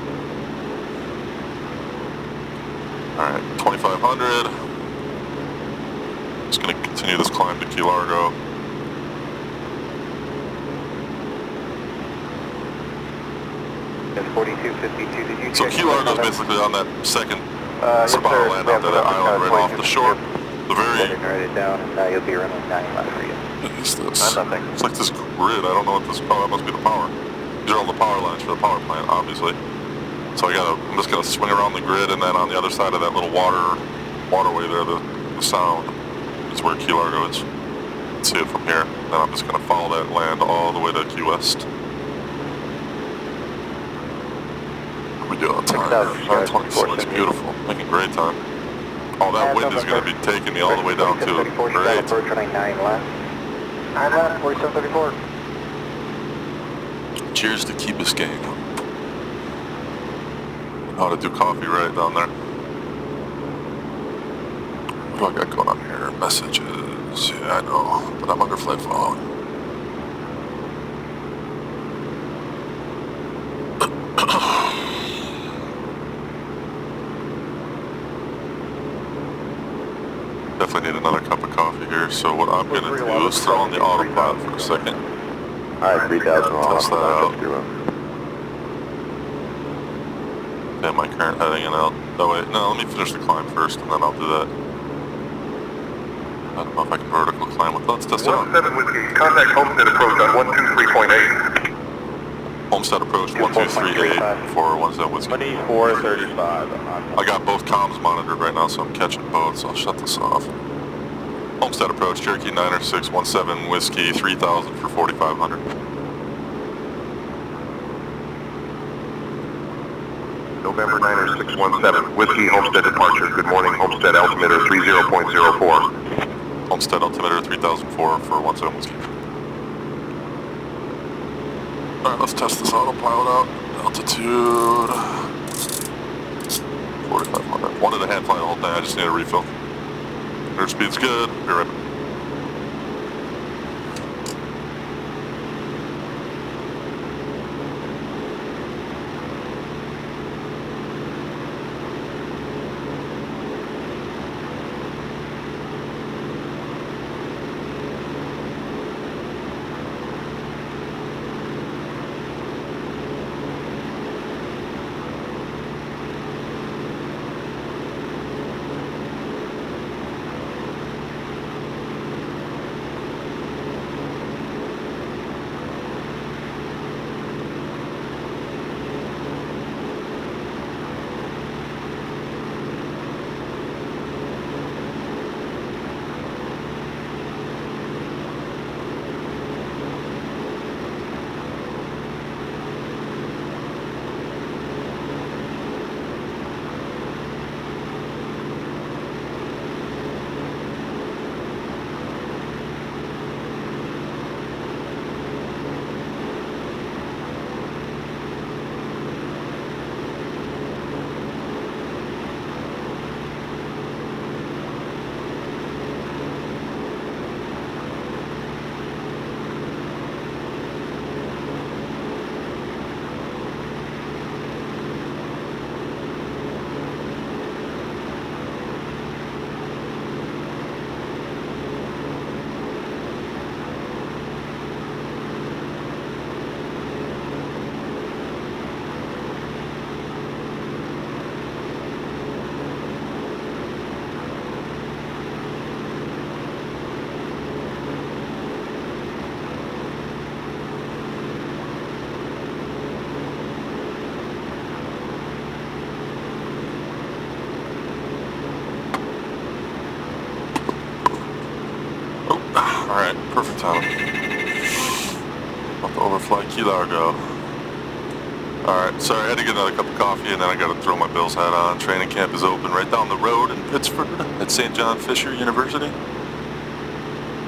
Alright, 2,500. Just gonna continue this climb to Key Largo. That's 4252, did you So check Key Largo is basically on that second It's about to land onto that island right off the shore. The very... Write it down, and you'll be running 9 left for you. What is this? It's like this grid. I don't know what this... Oh, that must be the power. These are all the power lines for the power plant, obviously. So I'm just gonna swing around the grid, and then on the other side of that little waterway there, the sound is where Key Largo is. You can see it from here. Then I'm just gonna follow that land all the way to Key West. What are we doing on time? 9:26. Beautiful. Making great time. Oh, that wind is gonna be taking me all the way down to great. 9 left. 9 left, 4734. Cheers to Key Biscayne. How to do coffee right down there. What do I got going on here? Messages. Yeah, I know, but I'm under flight phone. Definitely need another cup of coffee here, so what I'm going to do is throw on the autopilot for a second. Alright, 3,000 Test that out. Okay, my current heading and out. That way, no, let me finish the climb first and then I'll do that. I don't know if I can vertical climb with, let's test it out. 17 Whiskey, contact Homestead approach on 123.8. Homestead approach 1238 for 17 Whiskey. 2435. I got both comms monitored right now, so I'm catching both, so I'll shut this off. Homestead approach, Cherokee 90617 Whiskey, 3000 for 4500. November 90617, Whiskey, Homestead departure. Good morning, Homestead altimeter 30.04. Homestead altimeter 3004 for 17 Whiskey. Alright, let's test this autopilot out. Altitude 4500. Wanted a hand fly the whole thing, I just need a refill. Airspeed's good, be right back. Alright, perfect time. About to overfly Key Largo. Alright, sorry, I had to get another cup of coffee and then I gotta throw my Bills hat on. Training camp is open right down the road in Pittsford at St. John Fisher University.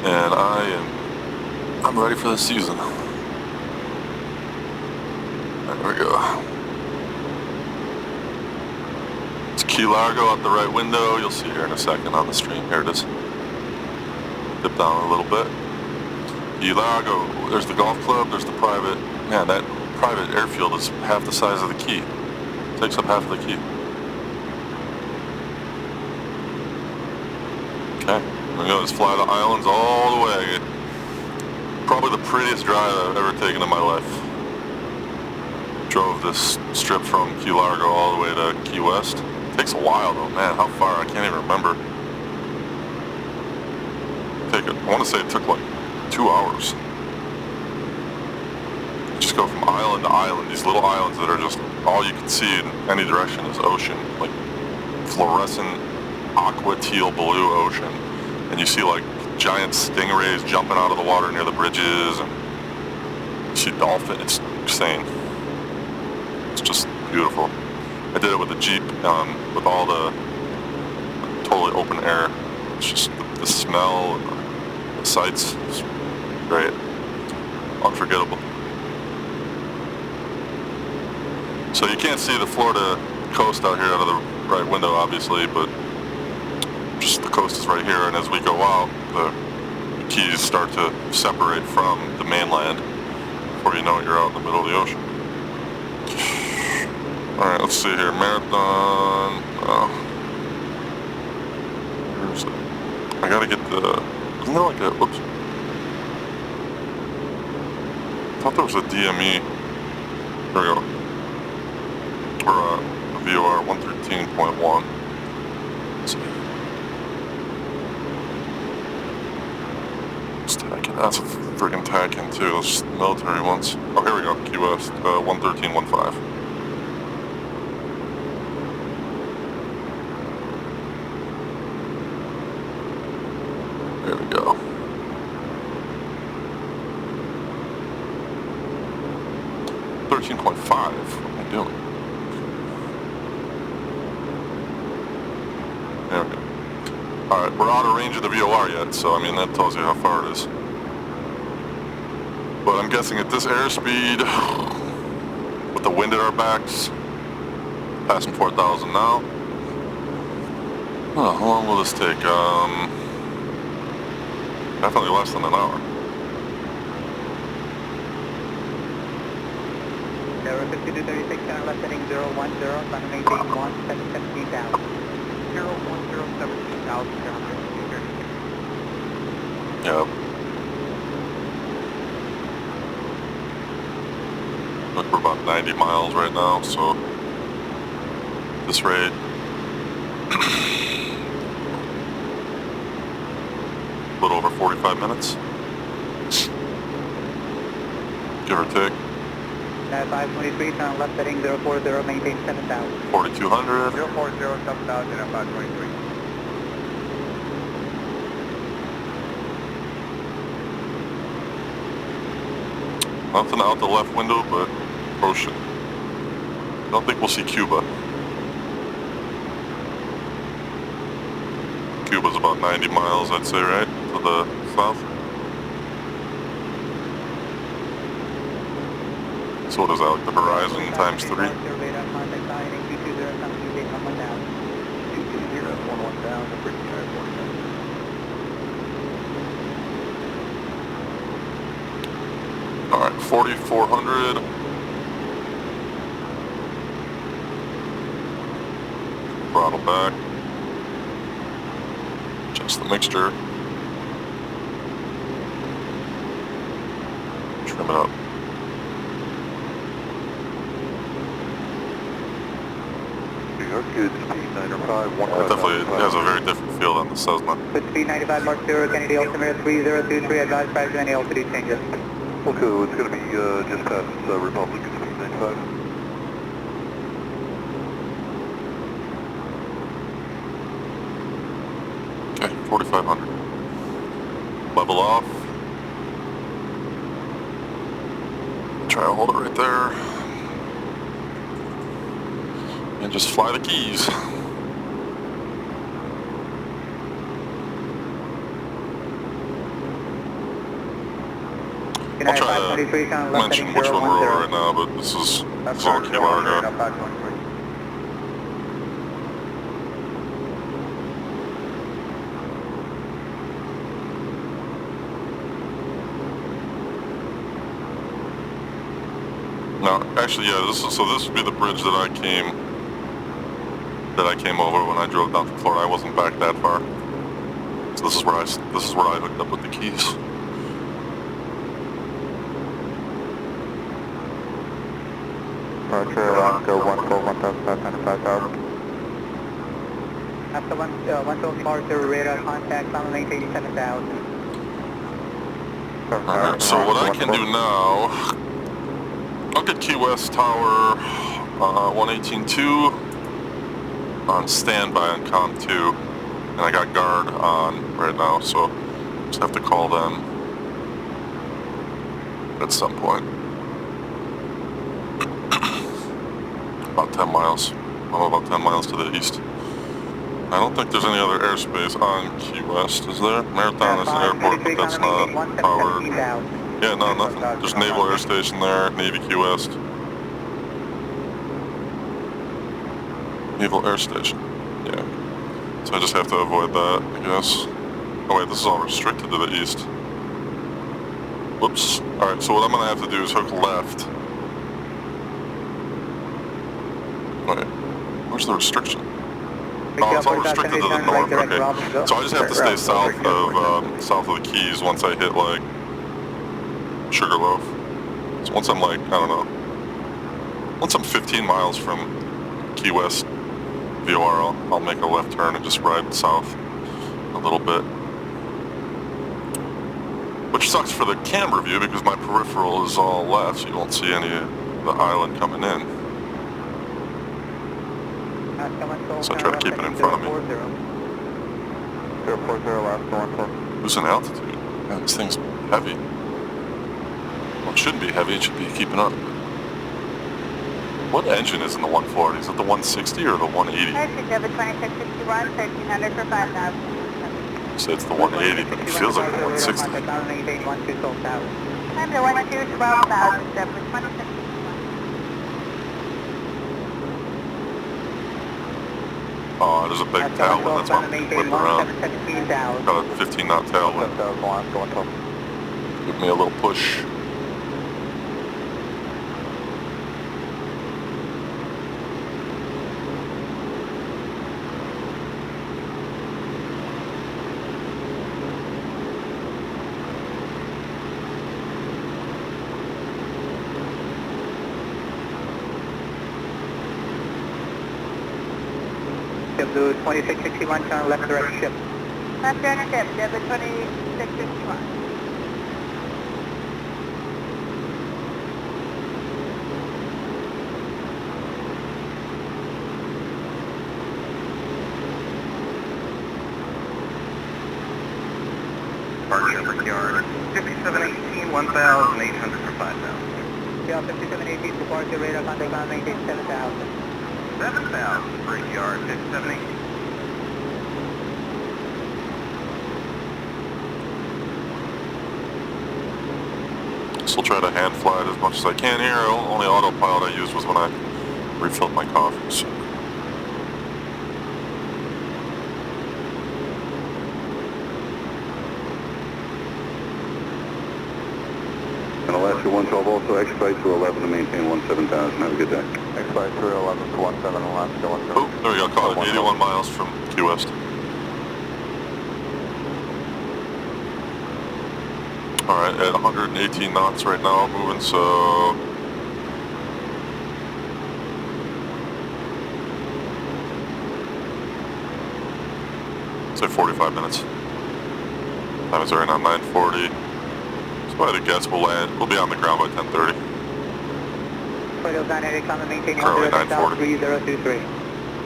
And I'm ready for the season. There we go. It's Key Largo out the right window. You'll see here in a second on the stream. Here it is. Dip down a little bit. Key Largo, there's the golf club, there's the private. Man, that private airfield is half the size of the key. Takes up half of the key. Okay, we're gonna just fly the islands all the way. Probably the prettiest drive I've ever taken in my life. Drove this strip from Key Largo all the way to Key West. Takes a while though, man. How far? I can't even remember. I want to say it took like 2 hours. Just go from island to island. These little islands that are just all you can see in any direction is ocean, like fluorescent aqua teal blue ocean, and you see like giant stingrays jumping out of the water near the bridges, and you see dolphins. It's insane. It's just beautiful. I did it with a Jeep, with all the totally open air. It's just the smell and the sights. It's great. Unforgettable. So you can't see the Florida coast out here out of the right window, obviously, but just the coast is right here, and as we go out, the keys start to separate from the mainland. Before you know it, you're out in the middle of the ocean. Alright, let's see here. Marathon. Where's it? I gotta get the... Isn't there like a... Whoops. I thought there was a DME. There we go. Or a VOR 113.1. Let's see. Let's tack in. That's a friggin' tack in too. Those just military ones. Oh, here we go. Key West 113.15. There we go. .5. What am I doing? There we go. Alright, we're out of range of the VOR yet, so I mean that tells you how far it is. But I'm guessing at this airspeed, with the wind at our backs, passing 4,000 now. Oh, how long will this take? Definitely less than an hour. Aero 5236, center left heading 010, trying to maintain 17,000. 010, 17,000, Yep. Look, we're about 90 miles right now, so this rate. A little over 45 minutes. Give or take. 523, turn left heading 040, maintain 7,000. 4,200. 040, 7,000 and 523. Nothing out the left window, but ocean. Don't think we'll see Cuba. Cuba's about 90 miles, I'd say, right? To the south. So what is that, like the horizon times 3? Alright, 4,400. Throttle back. Just the mixture. Trim it up. Good speed 905, It definitely has a very different feel than the Cessna. Good speed 95 Mark 0, Kennedy altimeter 3023, advise prior to any altitude changes. Okay, it's going to be just past Republic, speed 95. Okay, 4,500. Level off. Try to hold it right there. And just fly the keys. I'll try to mention which one we're on right now, but this is on Key Largo. No, actually, yeah. This would be the bridge that I came over when I drove down to Florida. I wasn't back that far, so this is where I hooked up with the keys. Roger, Alaska 112, 1,500, 5,000. After 112 departure, radar contact, climb and maintain 7,000. Alright, so what I can do now, I'll get Key West Tower 118.2 on standby on COM 2, and I got guard on right now, so just have to call them at some point. About 10 miles. I'm about 10 miles to the east. I don't think there's any other airspace on Key West, is there? Marathon is an airport, but that's not powered. Yeah, no, nothing. There's Naval Air Station there, Navy Key West. Naval Air Station, yeah. So I just have to avoid that, I guess. Oh wait, this is all restricted to the east. Whoops. Alright, so what I'm gonna have to do is hook left. Wait, where's the restriction? Oh, it's all restricted to the north, okay. So I just have to stay south of the Keys once I hit, like, Sugarloaf. So once I'm, like, I don't know, once I'm 15 miles from Key West VOR, I'll make a left turn and just ride south a little bit. Which sucks for the camera view because my peripheral is all left, so you won't see any of the island coming in. So I try to keep it in front of me. 040, last 112. Who's in altitude? Man, this thing's heavy. Well, it shouldn't be heavy, it should be keeping up. What engine is in the 140? Is it the 160 or the 180? David 2661, 1300 for 5,000. So it's the 180, but it feels like the 160. I'm the 12,000, David 2661. Oh, there's a big tailwind, that's why I'm whipping around. Got a 15 knot tailwind. Give me a little push. Blue 2661, turn left direct ship. Left direct ship, David 2661. Departure Brickyard, 5718, 1,800 for 5,000. Yeah, 5718, departure, radar contact, climb and maintain 7,000. 7,000 Brickyard, 5718. Still try to hand fly it as much as I can here. Only autopilot I used was when I refilled my coffee. So. And Alaska 112 also X-Flight through 11 to maintain 17,000. Have a good day. X-Flight through 11 to 17, Alaska 112. Oh, there we go. Caught it. 81 miles from Key West. Alright, at 118 knots right now, moving, so... say 45 minutes. Time is right now 9:40. So I had a guess we'll be on the ground by 10:30. Currently 9:40. 3023.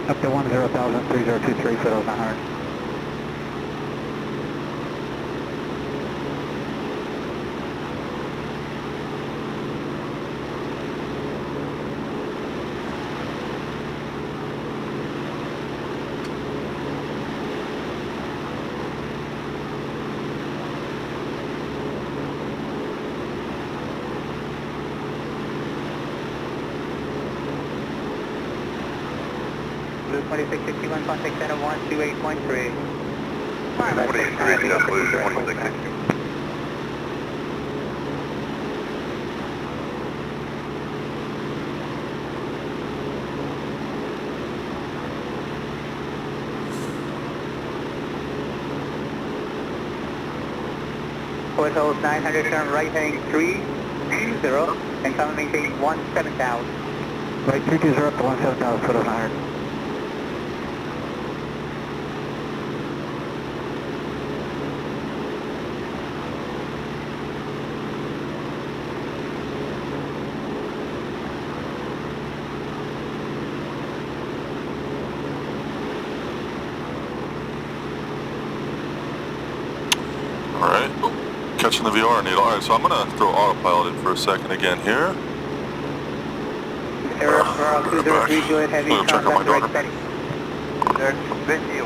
Up to 10,000, 3023, Fiddles 900. Blue 2661, contact center 128.3. 48.3, Blue 2661. Port hold 900, turn right heading 320, and come and maintain 17,000. Right 320 up to 17,000, Fiddles 900. Alright, catching the VR needle. Alright, so I'm gonna throw autopilot in for a second again here. Air 203, go ahead, heavy, I'm gonna check on my contact daughter. direct steady.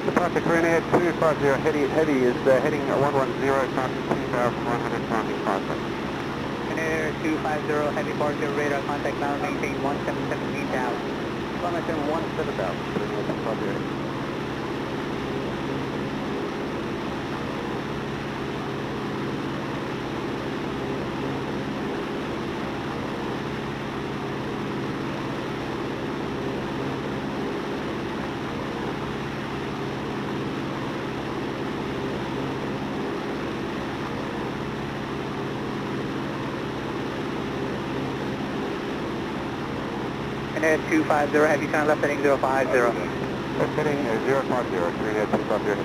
Departure Korean Air 250, heavy is heading 110, traffic 2,100 traffic contact. Air 250, heavy departure, radar contact now, maintain 17,000. Maintain 17,000, Korean Air 250. Air 250, heavy turn left heading 050. Left heading 050, Korean Air 250.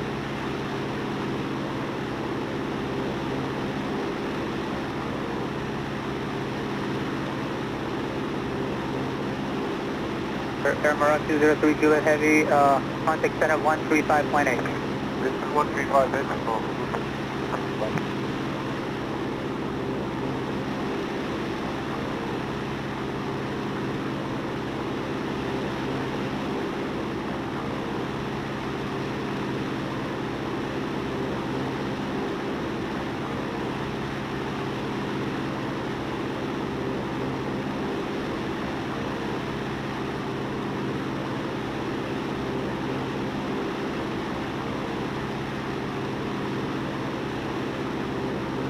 Air Maroc 203, Juliet Heavy, contact center 135.8. This is 135,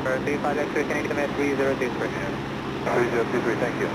For 35 X-ray, can you commit 3023? 3023, thank you.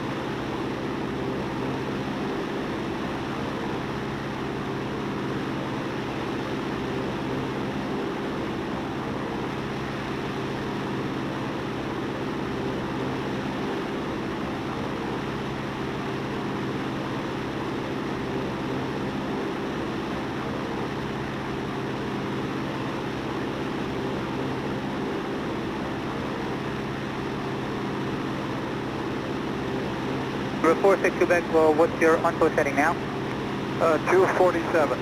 We're 46 Quebec, well, what's your on-post heading now? 247.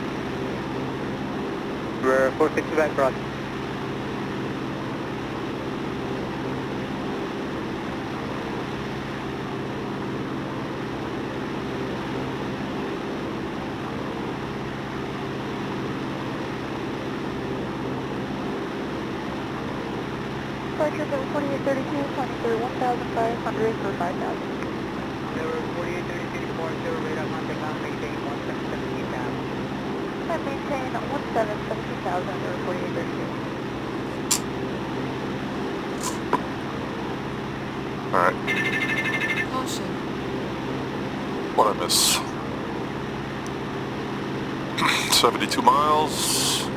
We're 46 Quebec, Roger. Departure 4832, planning for 1,500 for 5,000. There were 4832 departure, radar contact now, maintain 17,000. And maintain 17,000 or 4832. Alright. Caution. What'd I miss? 72 miles.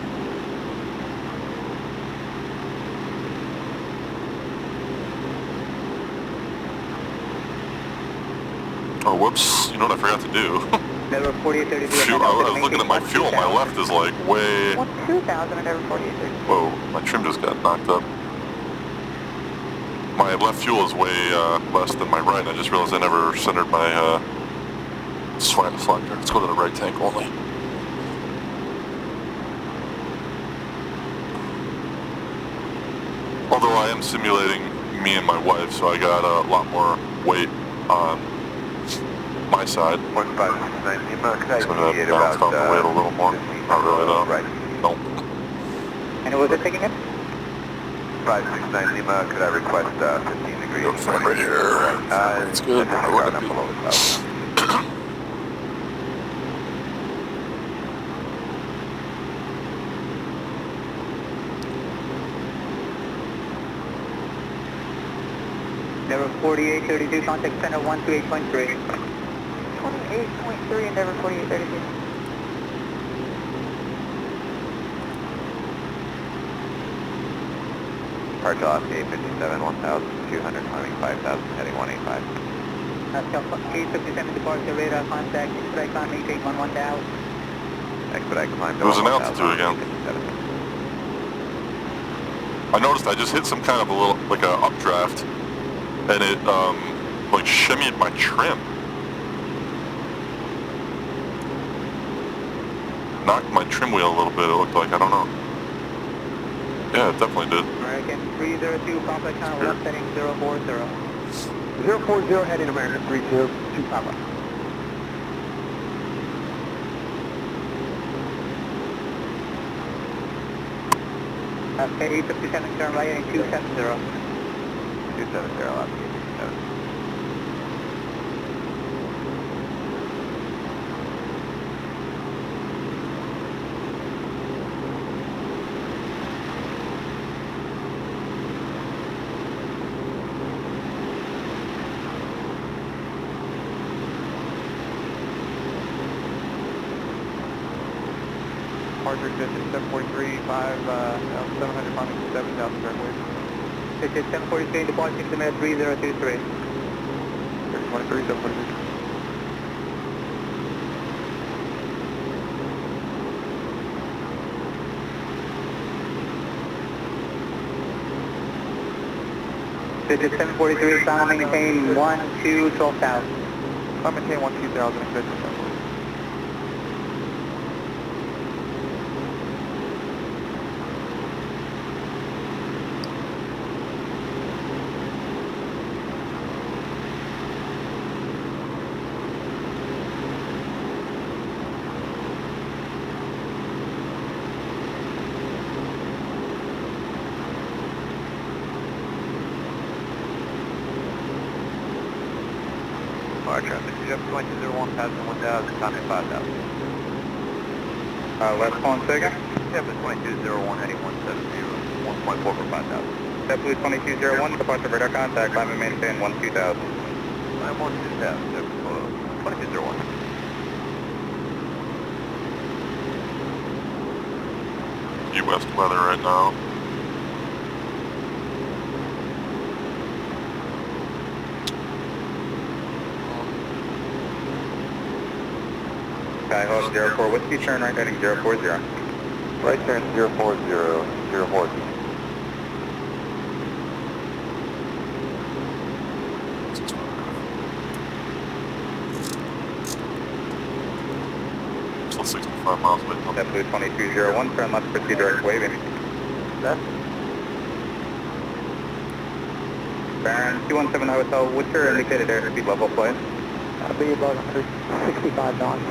Oh, whoops. You know what I forgot to do? There were 4832. Fuel, I was looking at my fuel. My left is like way... 2,000 and over 4832. Whoa, my trim just got knocked up. My left fuel is way less than my right. I just realized I never centered my swag deflector. Let's go to the right tank only. Although I am simulating me and my wife, so I got a lot more weight on my side. 1569 Lima, could I So I'm going to deviate bounce about down the weight a little more. Not really though. right. Nope. And what was it taking it? 569 Lima, could I request 15 degrees? Go front right here. That's good. I look at below the clouds. There were 4832, contact center 128.3. 28.3 and over 4832. Departure off gate 57, 1,200, climbing 5,000, heading 185. Gate 57 departure, radar contact, expedite climb, maintain 11,000. Expedite climb to It was an 1,000, altitude again. 57. I noticed I just hit some kind of a little, like a updraft, and it like shimmied my trim. Knocked my trim wheel a little bit, it looked like, I don't know. Yeah, it definitely did. American 302, complex on left heading 040. 040 heading American 302 Papa. Okay, 857, turn right heading 270. 270, left. 743, 700 pounding, 7,000 airways. This is 743, departing to 3023. 23, 743. This is 743, climb and maintain 12,000. Climb maintain 12,000, exit 743. Traffic, you have 2201, passing 1,000, comment 5,000. Last call and second. Step 2201, heading 170, 1.4 for 5,000. Step 2201, departure radar contact, climb and maintain 12,000. I'm 12,000, step 2201. U.S. weather right now. Skyhawk 04 Whiskey, turn right heading 040. Right turn 040, 040. Still 65 miles away. Step 2201, turn left, proceed direct waving. Left. Baron 217 Hotel, what's your indicated airspeed level, please? I'll be about 165 knots.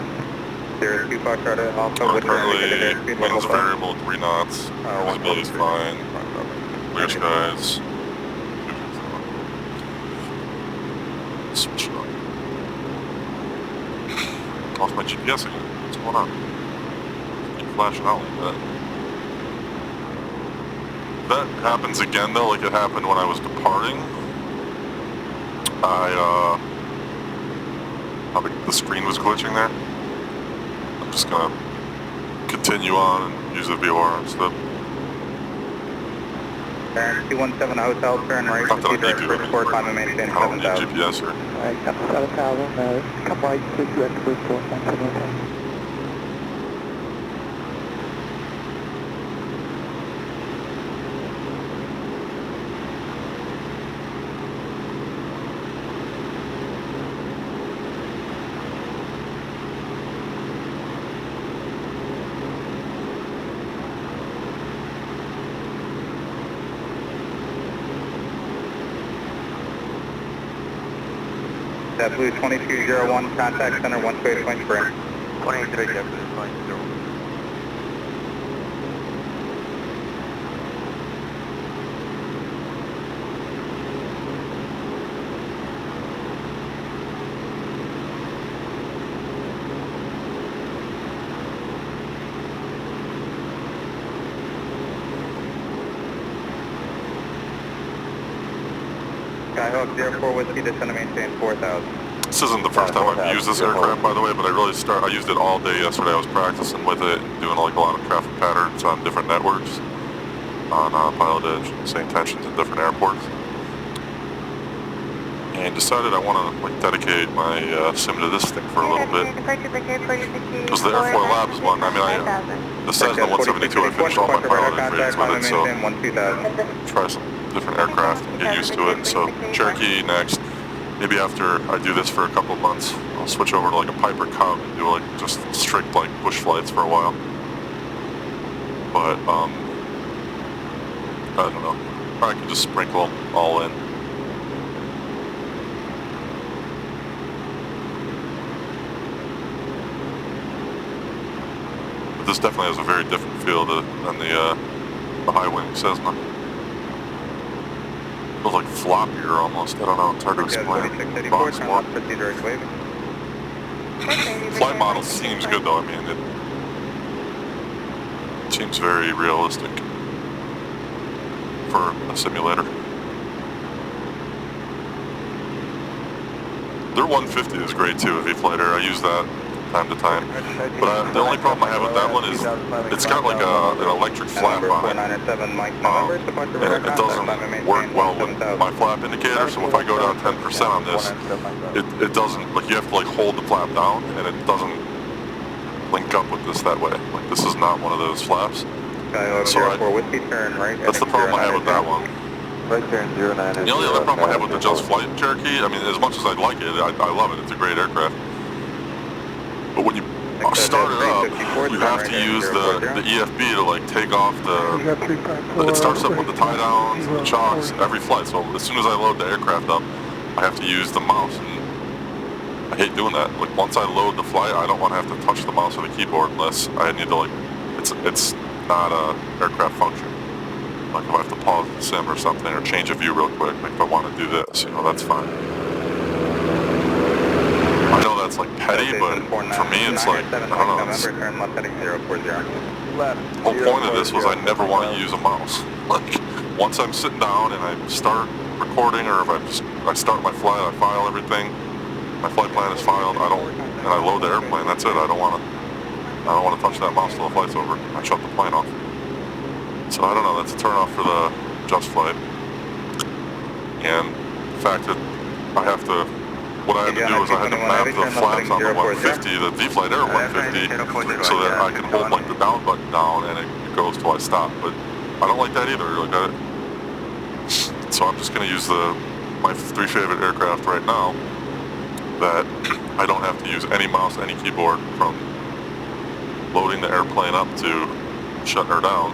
02 Foxtrot Alpha, what's your Currently, indicated airspeed level, winds please? variable 3 knots. Visibility is fine. Clear skies. Switch it up. Lost my GPS again. What's going on? Keep flashing out like that. That happens again though, like it happened when I was departing. Probably the screen was glitching there. I'm just gonna continue on and use the VFR instead. Baron 217 Hotel, turn right, Not that I proceed need direct to, Bridgeport, climb and maintain I don't need 7,000. GPS here. Alright, come 7,000, come right, take you at Bridgeport, 171. JetBlue 2201, contact center, one space point spring. 23, JetBlue 2201. Skyhawk 04 Whiskey, descend to maintain 4,000. This isn't the first time I've used this aircraft, by the way, but I used it all day yesterday. I was practicing with it, doing like a lot of traffic patterns on different networks, on Pilotedge, same tensions in different airports. And decided I want to like dedicate my sim to this thing for a little bit. It was the Airfoil Labs one. I mean, the Cessna 172, I finished all my Pilotedge ratings with it, so try some different aircraft and get used to it. So Cherokee next, maybe after I do this for a couple of months, I'll switch over to like a Piper Cub and do like just strict like bush flights for a while. But I don't know. Or I can just sprinkle them all in. But this definitely has a very different feel than the high wing Cessna. Feels like floppier almost. I don't know. It's hard to explain. Box more. Flight model seems good though. I mean, it seems very realistic for a simulator. Their 150 is great too, a V-Flighter. I use that time to time. But the only problem I have with that one is it's got like an electric flap on it. And it doesn't work well with my flap indicator, so if I go down 10% on this, it doesn't, like you have to like hold the flap down and it doesn't link up with this that way. Like this is not one of those flaps. So that's the problem I have with that one. Right turn 09. The only other problem I have with the Just Flight Cherokee, I mean, as much as I like it, I love it. It's a great aircraft. But when you start it up, you have to use the EFB to like take off it starts up with the tie downs and the chocks every flight. So as soon as I load the aircraft up, I have to use the mouse, and I hate doing that. Like once I load the flight, I don't want to have to touch the mouse or the keyboard unless I need to like, it's not a aircraft function. Like if I have to pause the sim or something or change a view real quick, like if I want to do this, you know, that's fine. I know that's like petty, but for me it's like, I don't know, the whole point of this was I never want to use a mouse. Like, once I'm sitting down and I start recording, or if I start my flight, I file everything, my flight plan is filed, and I load the airplane, that's it. I don't want to touch that mouse till the flight's over. I shut the plane off. So I don't know, that's a turn off for the Just Flight. And the fact that what I had to do is I had to map the flaps on the 150, the V-Flight Air 150, so that I can hold like the down button down and it goes till I stop. But I don't like that either. Like so I'm just going to use my three favorite aircraft right now that I don't have to use any mouse, any keyboard from loading the airplane up to shutting her down,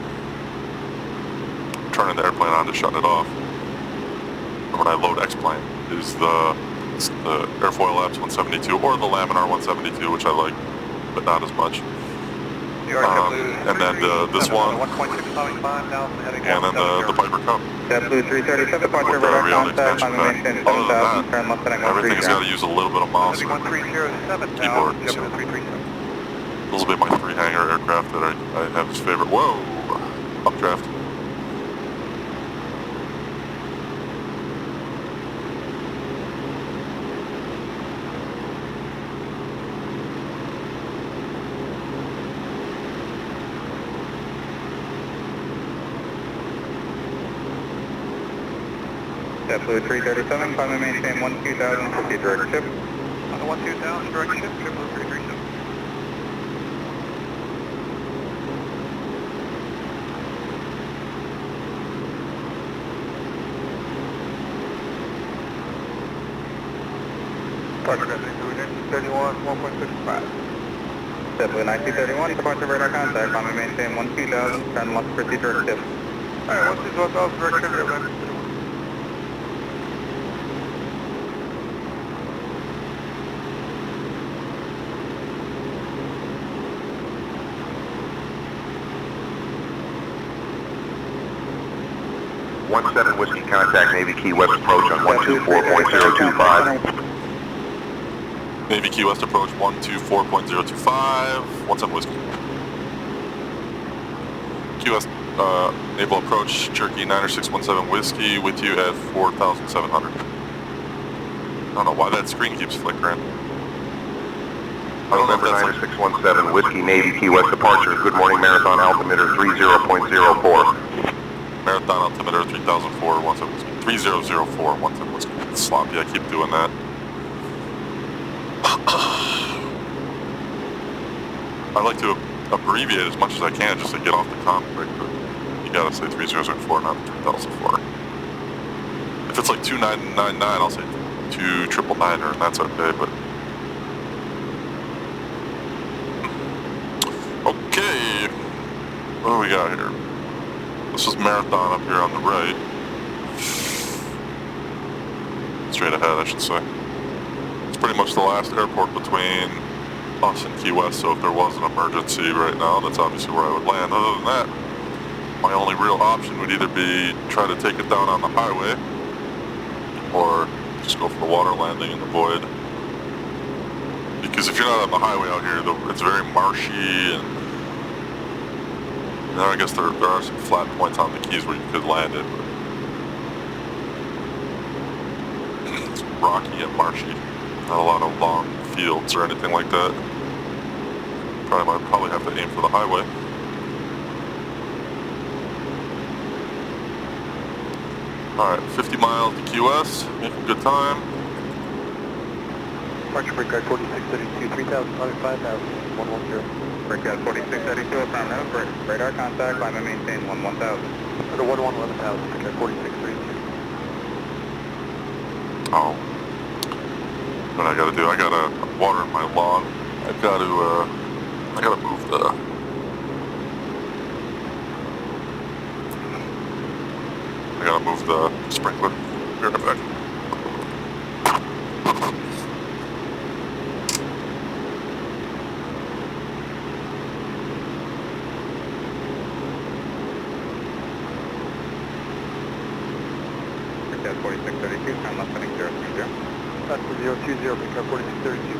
turning the airplane on to shutting it off. And when I load X-Plane is the Airfoil Labs 172 or the Laminar 172, which I like, but not as much. And then this one, and then the Piper Cub. With the real extension pack. Other than that, everything's got to use a little bit of mouse and keyboard. So those will be my three hangar aircraft that I have as favorite. Whoa! Updraft. JetBlue 337, climb and maintain 12000, proceed direct ship. On the 12000, direct ship, JetBlue 337. Departure 1931, 1.65. JetBlue 1931, departure radar contact, climb and maintain 12000, turn left, proceed direct ship. Alright, 12000, direct ship, left. Whiskey contact Navy Key West approach on 124.025. Navy Key West approach 124.025. 17 Whiskey. Key West naval approach Cherokee 9617 Whiskey with you at 4,700. I don't know why that screen keeps flickering. I don't know if that's 9617 Whiskey Navy Key West departure. Good morning, Marathon altimeter 30.04. Marathon altimeter 3004, 17 Whiskey. 3004, 17 Whiskey. It's sloppy, I keep doing that. I like to abbreviate as much as I can just to get off the comp quick, but you gotta say 3004, not 3004. If it's like 2999, I'll say 929er, and that's okay, but... Okay, what do we got here? This is Marathon up here on the right. Straight ahead, I should say. It's pretty much the last airport between us and Key West, so if there was an emergency right now, that's obviously where I would land. Other than that, my only real option would either be try to take it down on the highway, or just go for the water landing in the void. Because if you're not on the highway out here, it's very marshy, and I guess there are some flat points on the Keys where you could land it, but it's rocky and marshy. Not a lot of long fields or anything like that. Probably have to aim for the highway. Alright, 50 miles to QS, making good time. Departure breakout 4632, 3,000, 5,000, 110. Breakout 4632, affirmative. Radar contact, climb and maintain 11,000. Under 11,000, breakout 4632. Oh. What I gotta do, I gotta water my lawn. I gotta move the... I gotta move the sprinkler. Be right back. Breakout 4632, time left heading 030. That's for 020, breakout 4632.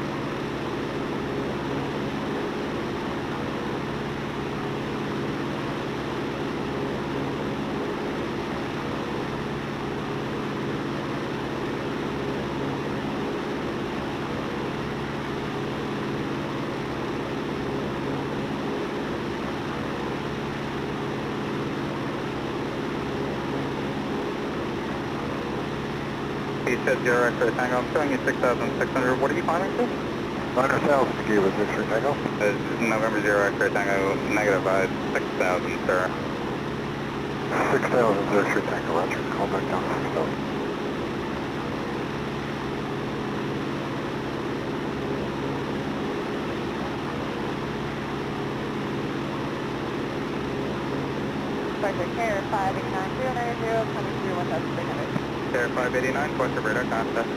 He said 0 X-ray Tango, I'm showing you 6,600, what are you climbing to? 9,000 to give us X-ray Tango. November 0 X-ray Tango, negative 6,000, sir. 6,000 X-ray Tango, roger. Call back down to 6,000. Departure Care 589 coming through 1,300. Air 589, Quester radar contact.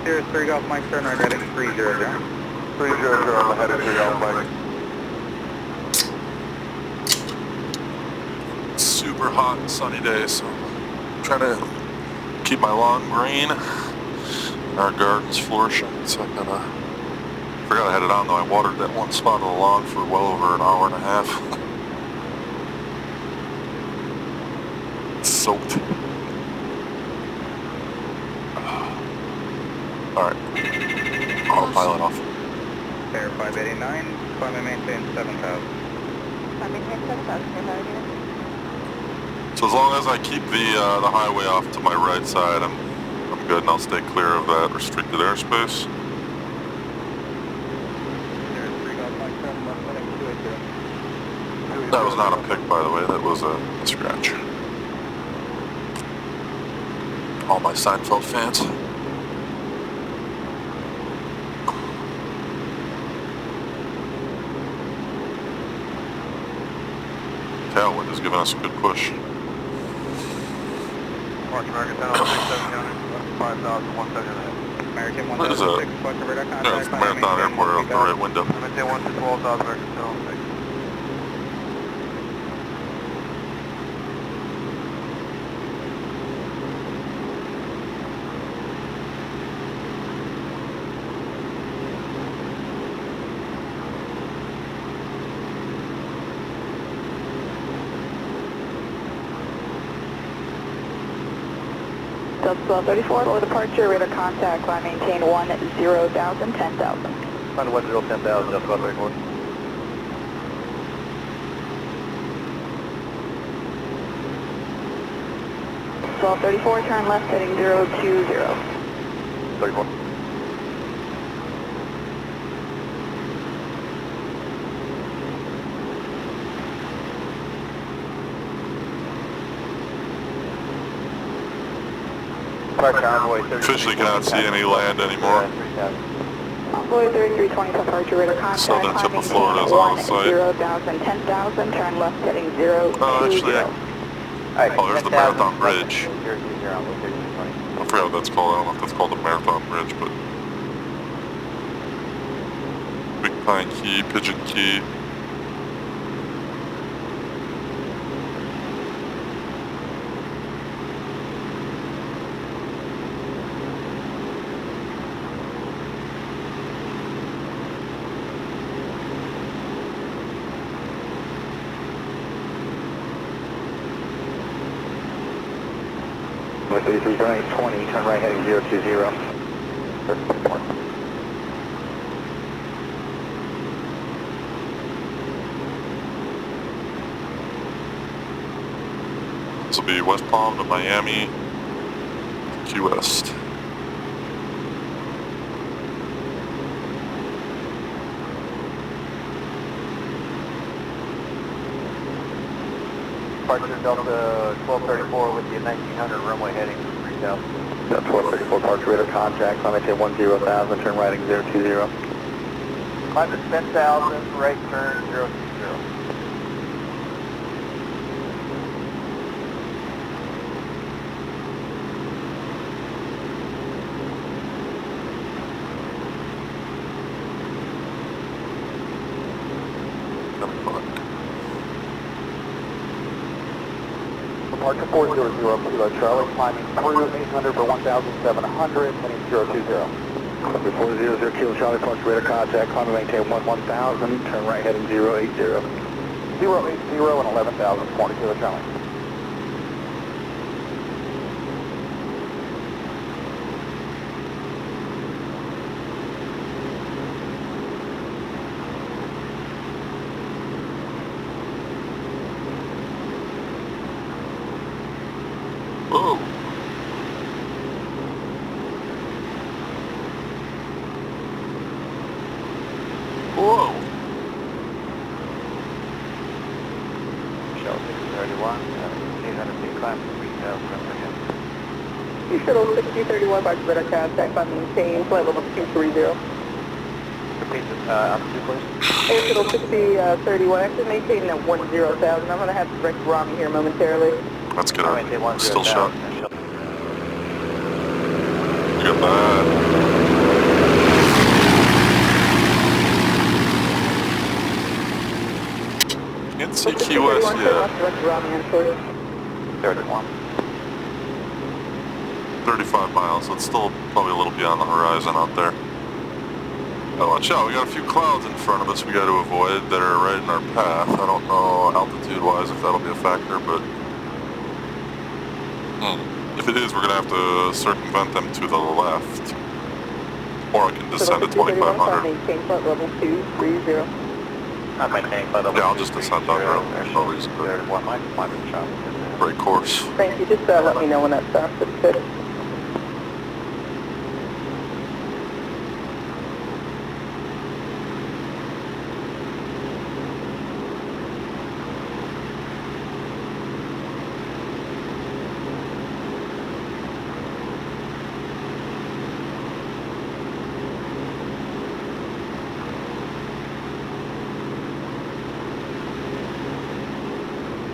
Here's 3 Golf Mike, turn right heading 300. 300, I'm headed to Golf Mike. Super hot and sunny day, so I'm trying to keep my lawn green. Our garden's flourishing, so I forgot I had it on though. I watered that one spot of the lawn for well over an hour and a half. It's soaked. Alright, autopilot off. Air 589, climb and maintain 7,000. Climb and maintain 7,000, So as long as I keep the highway off to my right side, I'm good, and I'll stay clear of that restricted airspace. That was not a pick, by the way. That was a scratch. All my Seinfeld fans. Tailwind is giving us a good push. March American 1006, 5,179. American What is 106, Quester radar contact. Yeah, it's the Marathon Airport out the right window. Maintain 1 to 12,000 American 1006. Delta 1234, low departure, radar contact, climb maintain 10,000, 10,000. 10,000, 10,000, Delta 1234. 1234, turn left heading 020. 34. Officially cannot see any land anymore. Envoy 3320, departure radar contact. Southern tip of Florida is on site. 10,000, 10,000, turn left heading 020. Actually, oh, there's the Marathon Bridge. I forgot what that's called. I don't know if that's called the Marathon Bridge, but Big Pine Key, Pigeon Key. With 33 turning 20, turn right heading 020. This will be West Palm to Miami, Key West. Departure Delta 1234 with the 1900 runway heading 3000. Delta 1234, departure radar contact, climb maintain 10,000, turn right heading 020. Climb to 10,000, right turn 020. Departure 400, Kilo Charlie, climbing through 800 for 1,700, heading 020. 400, Kilo Charlie, departure radar contact, climbing maintain 1,000, turn right heading 080. 080 and 11,000, Kilo Charlie. Whoa. Whoa. Shell 631, 800 feet climb to 3,000 again. Shuttle 6031, back to radar contact, climb maintain, flight level 230. Repeat this, altitude please. Air Shuttle 6031, actually maintaining at 10,000. I'm going to have to direct Rami here momentarily. Let's get our Maintain 10,000. still shot. Look at that. Can't see Key West yet. 31. 35 miles, so it's still probably a little beyond the horizon out there. Oh, watch out, we got a few clouds in front of us we got to avoid that are right in our path. I don't know altitude-wise if that'll be a factor, but if it is, we're going to have to circumvent them to the left. Or I can descend to 2,500. Yeah, I'll just descend on there. No reason to. Great course. Thank you. Just let me know when that stops. It's good.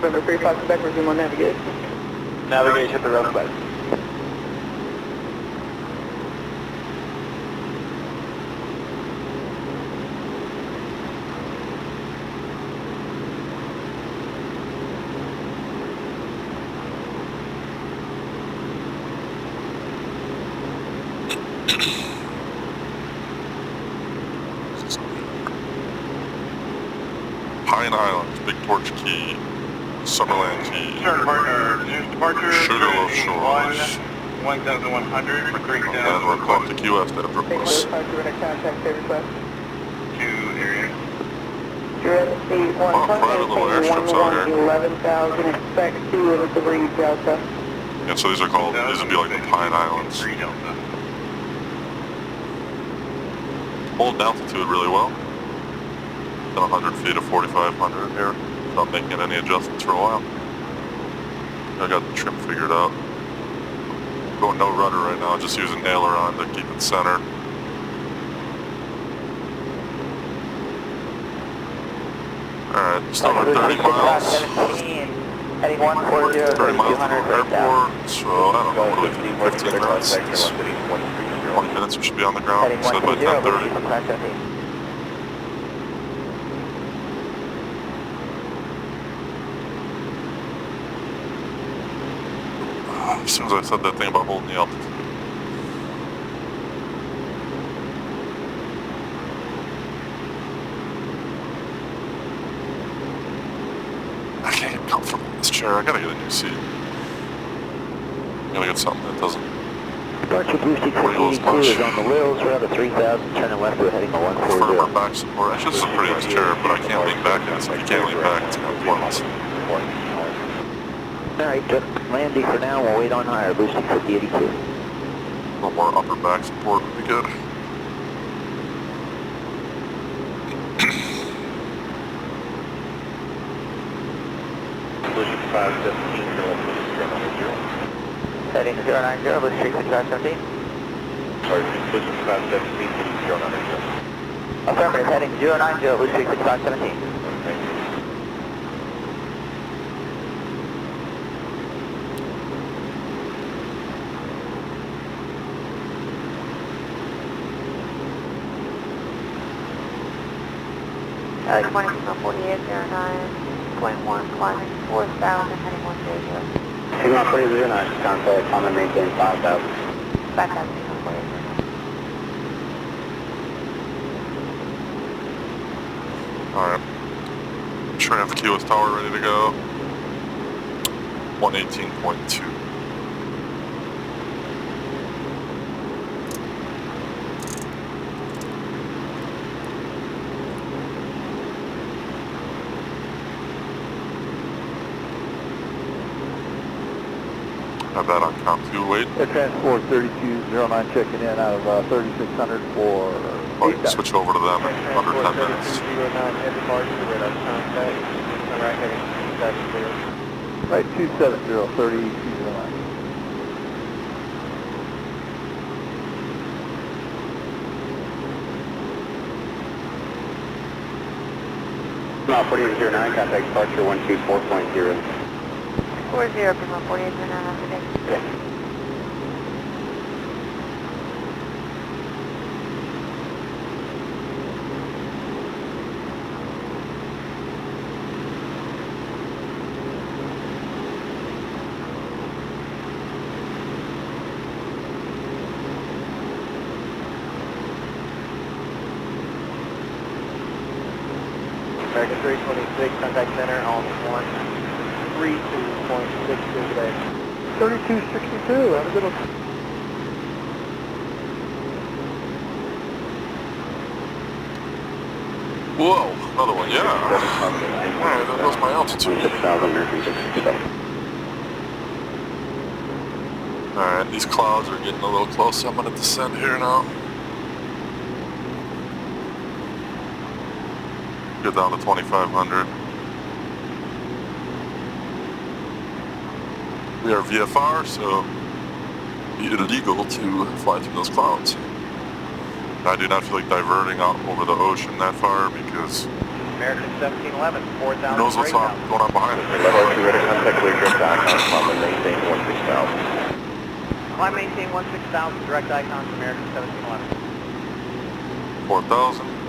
November 35, Quebec, resume on navigation. Navigation at the rough side. Pine Islands, Big Torch Key, Summerland Key, Departure, Sugarloaf Shores, 1,100, break and down we're going to Key West after Take us. departure radar contact, favorite request. to area. Direct speed 1 private little airstrips out here. 11,000, expect 2 and 3 Delta. And so these are called, these would be like the Pine Islands. Hold altitude really well. Done 100 feet of 4,500 here without making any adjustments for a while. I got the trim figured out. Going no rudder right now, just using aileron to keep it centered. Alright, still at 30 miles. heading 140, 30 miles to the 200 airport, so I don't know, what do we think, 15 minutes? 20 minutes we should be on the ground, heading said by 120, 10:30. As soon as I said that thing about holding the altitude. I can't get comfortable in this chair. I gotta get a new seat. I gotta get something that doesn't Departure Blue 682 is on the wheels, around the 3,000, turning left, we're heading to 140. firmer back support. Actually, this is a pretty nice chair, but I can't lean back in it, so if you can't lean back, it's kind of pointless. Alright, just landing for now, we'll wait on higher, boosting 5082. A little more upper back support would be good. Heading 090, Blue Street 5517. Sorry, Position 517, 090. Affirmative, heading 090, Blue Street 5517. Thank you. Good morning, 4809.1, climbing 4,000, heading 130. Signal 309, contact, common maintain 5,000. 5,000, 4809. Alright. Sure I have the keyless tower ready to go. 118.2. Have that on comp 2, wait. Air Transport 3209 checking in out of 3600 for... Oh, switch over to them in under 10 minutes. 3209, head departure, radar contact. Alright, heading 270. Right, 270, 3209. Now 4809, contact departure 124.0. 40, Pima 4809, on today. American 326, contact center on 132.62 today. 3262, have a good one. Whoa, another one, yeah. Alright, that was my altitude. 6,000, American 667. Alright, these clouds are getting a little close. I'm gonna descend here now. Get down to 2,500. We are VFR, so it's illegal to fly through those clouds. I do not feel like diverting out over the ocean that far because American 1711, 4,000. who knows what's going on behind it. Departure, radar contact, clear direct icon, climb and maintain 16,000. Climb maintain 16,000, direct icon to American 1711. 4,000.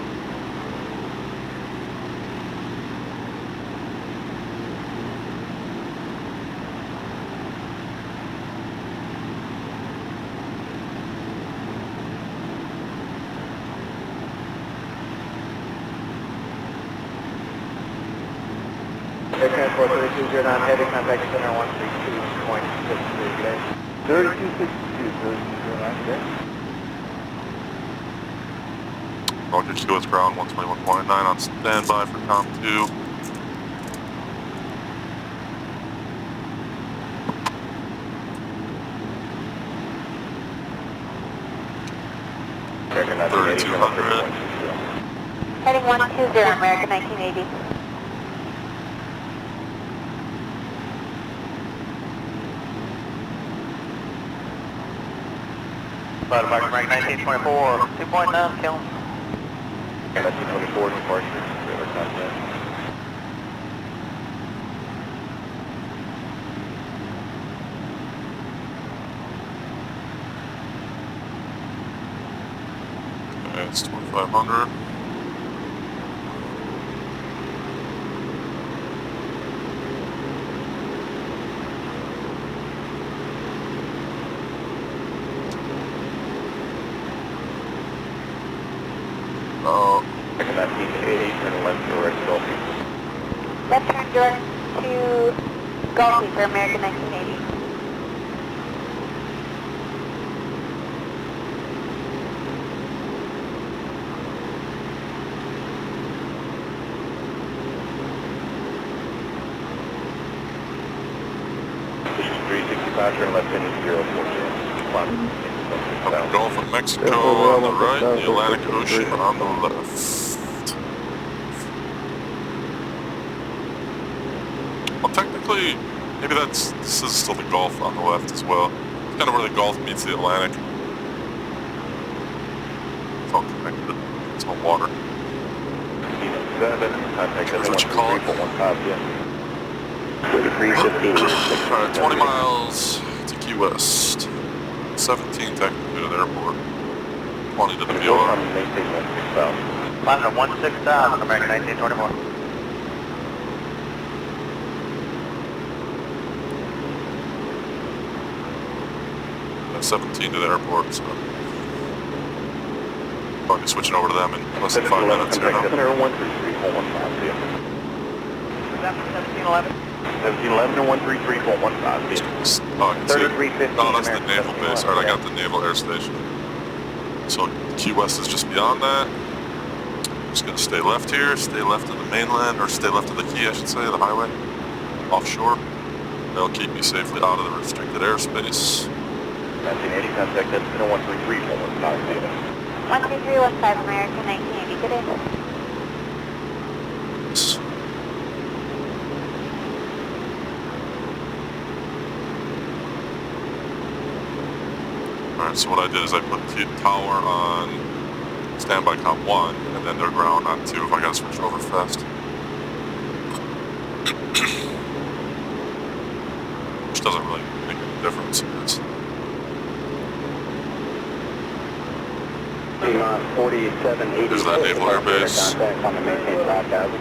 Air Transport 3209, heading contact center 132.63 today. 3262, 3209 today. Roger, QS ground 121.9 on standby for comp 2. 3200. Heading 120, American 1980. Flight American American 1924, 2.9, kill. 1924 departure, radar contact. Okay, it's 2500. American 1980, turn left direct Gulfy. Left turn direct to Gulfy for American 1980. Position 365, turn left into 040. Up the Gulf of Mexico on the right, the Atlantic Ocean on the left. Well, technically, maybe this is still the Gulf on the left as well. It's kind of where the Gulf meets the Atlantic. It's all connected. It's all water. 7, contact That's what you call it. 315. Alright, 20 miles to Key West. 17 technically to the airport. 20 to the VFR. Maintain 16,000. Flight 16,000, American 1924. 17 to the airport, so probably switching over to them in less than 5 minutes here now. 133.415. 1711. 1711 or 133.415. Oh, I can see it. 3350. No, that's the naval base. Alright, I got the naval air station. So Key West is just beyond that. Just gonna stay left here, stay left of the mainland, or stay left of the key, I should say, the highway, offshore. They'll keep me safely out of the restricted airspace. 1980, contact that's 133.415. 12315, American 1980, good day. Alright, so what I did is I put the tower on standby comp 1, and then their ground on 2 if I gotta switch over fast. Which doesn't really make any difference. It's 4780. There's that naval air base. Contact on the maintain 5,000.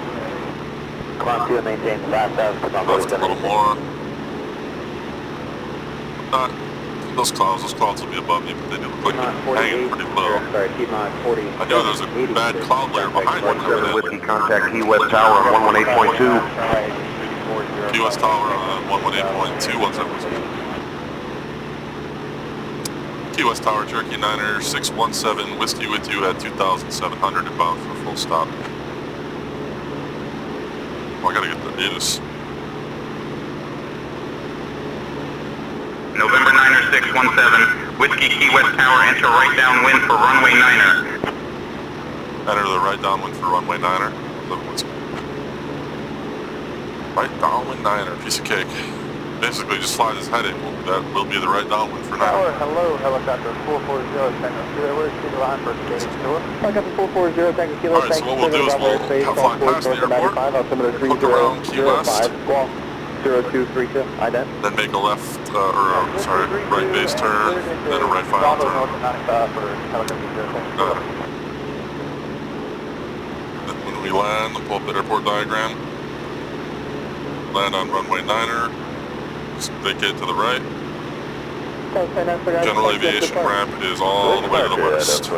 Climb 2 and maintain 5,000. left a little more. Not those clouds will be above me, but they do look like they're hanging pretty low. Sorry, T-Minus 40. I know there's a bad cloud layer behind me. 17 Whiskey, contact Key West Tower on 118.2. Key West Tower on 118.2, 17. Key West Tower, Cherokee 9er 617, Whiskey with you at 2,700 inbound for a full stop. Oh, I gotta get the news. November 9er 617, Whiskey Key West Tower, enter right downwind for runway 9er. Enter the right downwind for runway 9er. Right downwind 9er, piece of cake. Basically just slide his head in, that will be the right downwind for 9er. Tower, hello, helicopter 440, Tango Kilo, where's the line for station tour? Helicopter 440, Tango Kilo, Alright, so what we'll do is we'll fly past the airport, hook around Key West, 0232, ident. then make a left, right base turn, then a right final turn. Then when we land, we'll pull up the airport diagram, land on runway 9er, just vacate to the right. General aviation ramp is all the way to the west.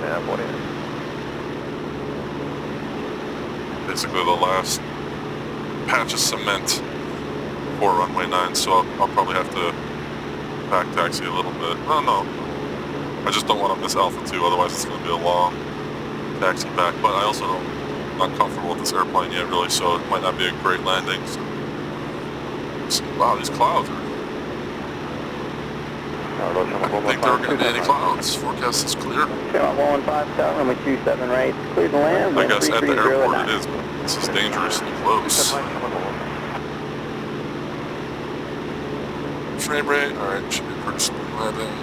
Basically the last patch of cement for runway 9, so I'll probably have to back taxi a little bit. Oh no, I just don't want to miss Alpha 2, otherwise it's going to be a long taxi back. But I also am not comfortable with this airplane yet, really, so it might not be a great landing. So, wow, these clouds are I didn't think there were going to be any clouds. Forecast is clear. 115 Tower, runway 27 right, clear to land. I guess at the airport it is, but this is dangerously close. Frame rate, alright, should be pretty smooth landing.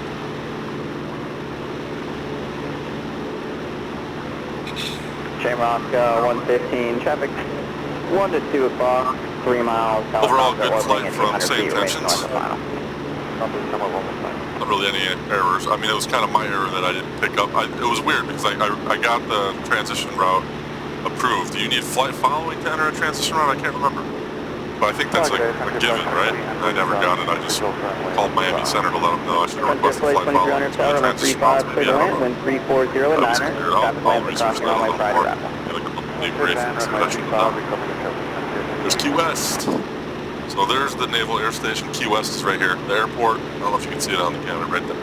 Shamrock 115, traffic 1 to 2 o'clock, 3 miles. Overall, good flight from St. Intentions. Not really any errors. I mean, it was kind of my error that I didn't pick up. It was weird because I got the transition route approved. Do you need flight following to enter a transition route? I can't remember. But I think that's like a given, right? I never got it. I just called Miami Center to let them know I should have requested flight following to the transition route. Maybe I don't know. That was weird. I'll research that a little more. Get like a debriefing, see what I should have done. There's Key West. So there's the Naval Air Station. Key West is right here. The airport, I don't know if you can see it on the camera right there.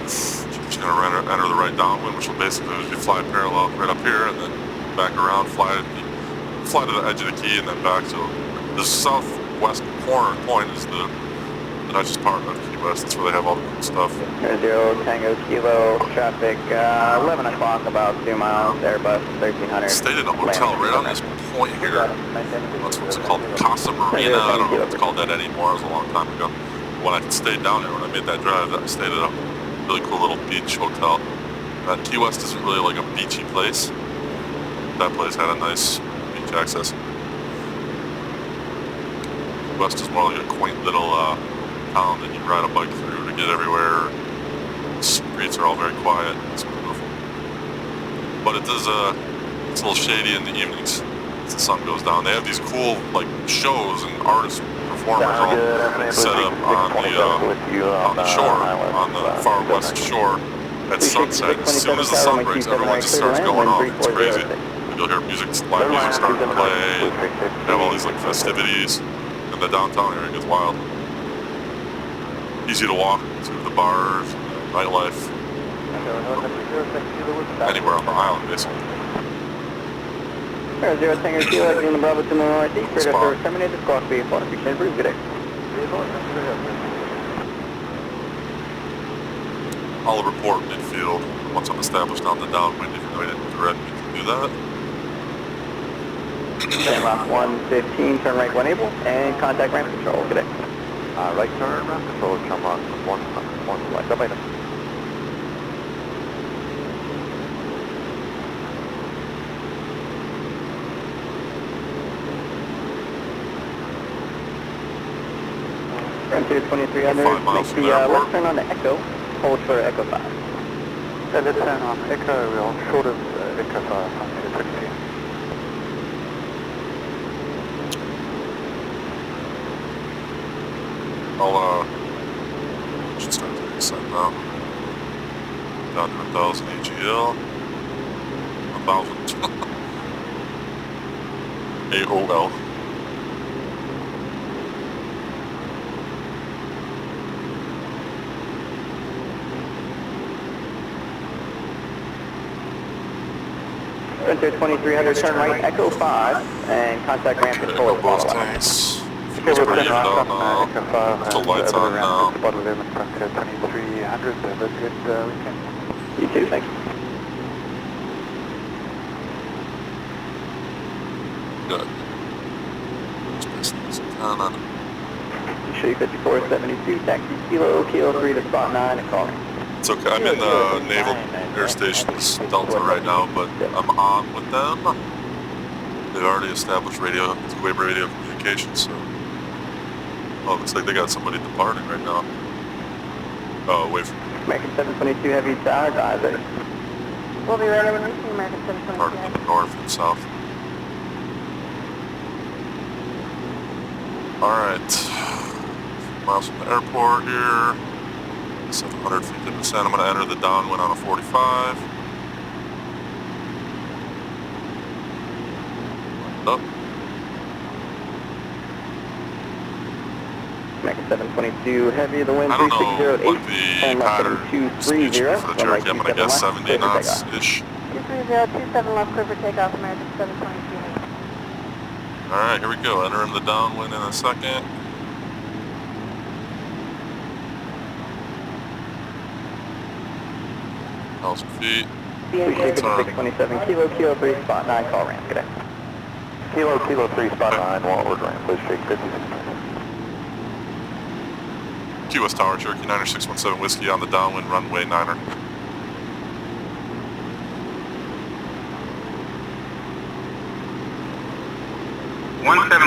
Just going to enter the right downwind, which will basically be fly parallel right up here and then back around, fly to the edge of the key and then back. So the southwest corner point is the nicest part of Key West. That's where they have all the cool stuff. 0 Tango Kilo, traffic 11 o'clock, about 2 miles, Airbus 1300. Stayed in a hotel right on this point here. That's what's called Casa Marina. I don't know if it's called that anymore. It was a long time ago. When I stayed down there, when I made that drive, I stayed at a really cool little beach hotel. Key West isn't really like a beachy place. That place had a nice beach access. Key West is more like a quaint little town that you ride a bike through to get everywhere. The streets are all very quiet. It's beautiful. But it does, it's a little shady in the evenings as the sun goes down. They have these cool like shows and artists, performers all set up on the shore, on the far west shore at sunset. As soon as the sun breaks, everyone just starts going off. It's crazy. You'll hear music, live music starting to play. They have all these like festivities, and the downtown area gets wild. Easy to walk to the bars, nightlife, anywhere on the island basically. 0 Tango Kilo, in the Bravo to the northeast, radar service terminated, squawk VFR, appreciate it, good day. I'll report midfield once I'm established on the downwind. If you didn't direct me to do that. Shamrock 115, turn right when able, and contact ramp control, good day. Right turn, ramp control, Shamrock 1 left, up item. Run to 2300, make the left turn on the Echo, hold for Echo 5. Let's turn on Echo, we'll short of Echo 5, on to 22. I'll should start to set now. Down to 1,000 AGL. 1,000. AOL. Run to 2300, turn right, Echo 5, and contact ramp control. Both tanks. Fuel's pretty even on, the lights on now. Spot 11, Frontier 2300, have a good weekend. You too, thanks. Good. Just based on on Show you 5472, taxi Kilo 3 to spot 9 and call me. It's okay. I'm in the Naval Air Station's Delta right now, but I'm on with them. They've already established radio, two-way radio communication, so... Oh, looks like they got somebody departing right now. Oh, away from... American 722 Heavy Tower, guys. We'll be ready when we see American 722 departing Heavy. to the north and south. Alright. Miles from the airport here. 700 feet to descent. I'm going to enter the downwind on a 45. Up. American 722 Heavy, the wind I don't know 3608, what the pattern speed for the Cherokee. I'm going to guess 70 knots-ish. 23027 left, clear for takeoff, American 722 Heavy. Alright, here we go. Entering the downwind in a second. 1,000 feet. Appreciate 627, Kilo 3, spot 9, call ramp, good day. Kilo 3, spot 9, Wallward ramp, please shake 56. Key West Tower, Cherokee 9er 617 Whiskey on the downwind runway 9er.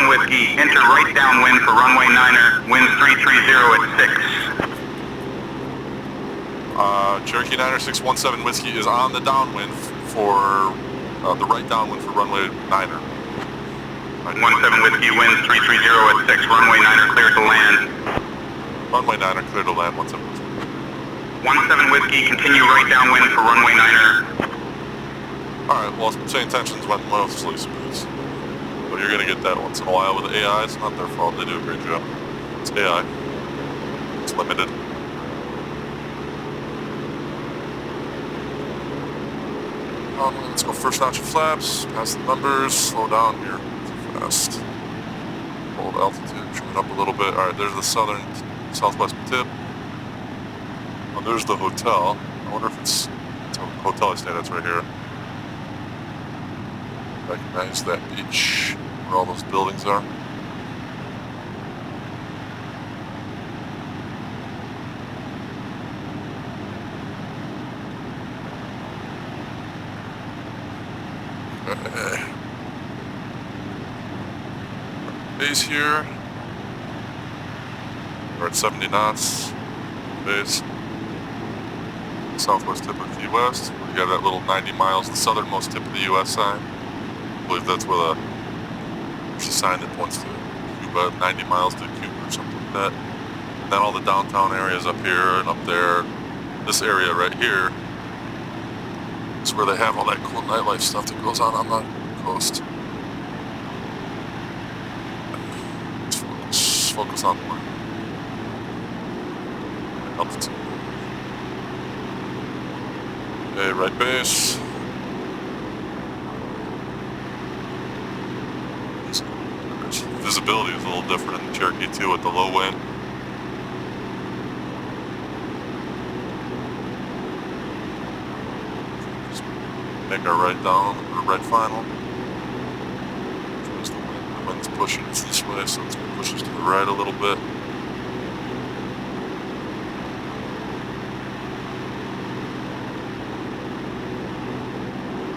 Whiskey, enter right downwind for runway 9er, winds 330 at 6. Cherokee 9er 617 Whiskey is on the downwind for the right downwind for runway 9er. 17 Whiskey, winds 330 at 6, runway 9er clear to land. Runway 9er clear to land, 17 Whiskey. 17 Whiskey, continue right downwind for runway 9er. Alright, well, say intentions went mostly smooth. But you're gonna get that once in a while with AI. It's not their fault, they do a great job. It's AI. It's limited. Let's go first notch of flaps, pass the numbers, slow down here, too fast. Hold altitude, trim it up a little bit. Alright, there's the southwest tip. Oh, there's the hotel. I wonder if it's a hotel I stayed at, it's right here. Recognize that beach where all those buildings are. Okay. Base here. We're at 70 knots. Base. Southwest tip of Key West. We got that little 90 miles, the southernmost tip of the U.S. sign. I believe that's where there's a sign that points to Cuba, 90 miles to Cuba or something like that. And then all the downtown areas up here and up there. This area right here is where they have all that cool nightlife stuff that goes on the coast. Let's focus on the altitude. Okay, right base. Visibility is a little different in the Cherokee too with the low wind. Just make our right down, or right final. The wind's pushing us this way, so it's going to push us to the right a little bit.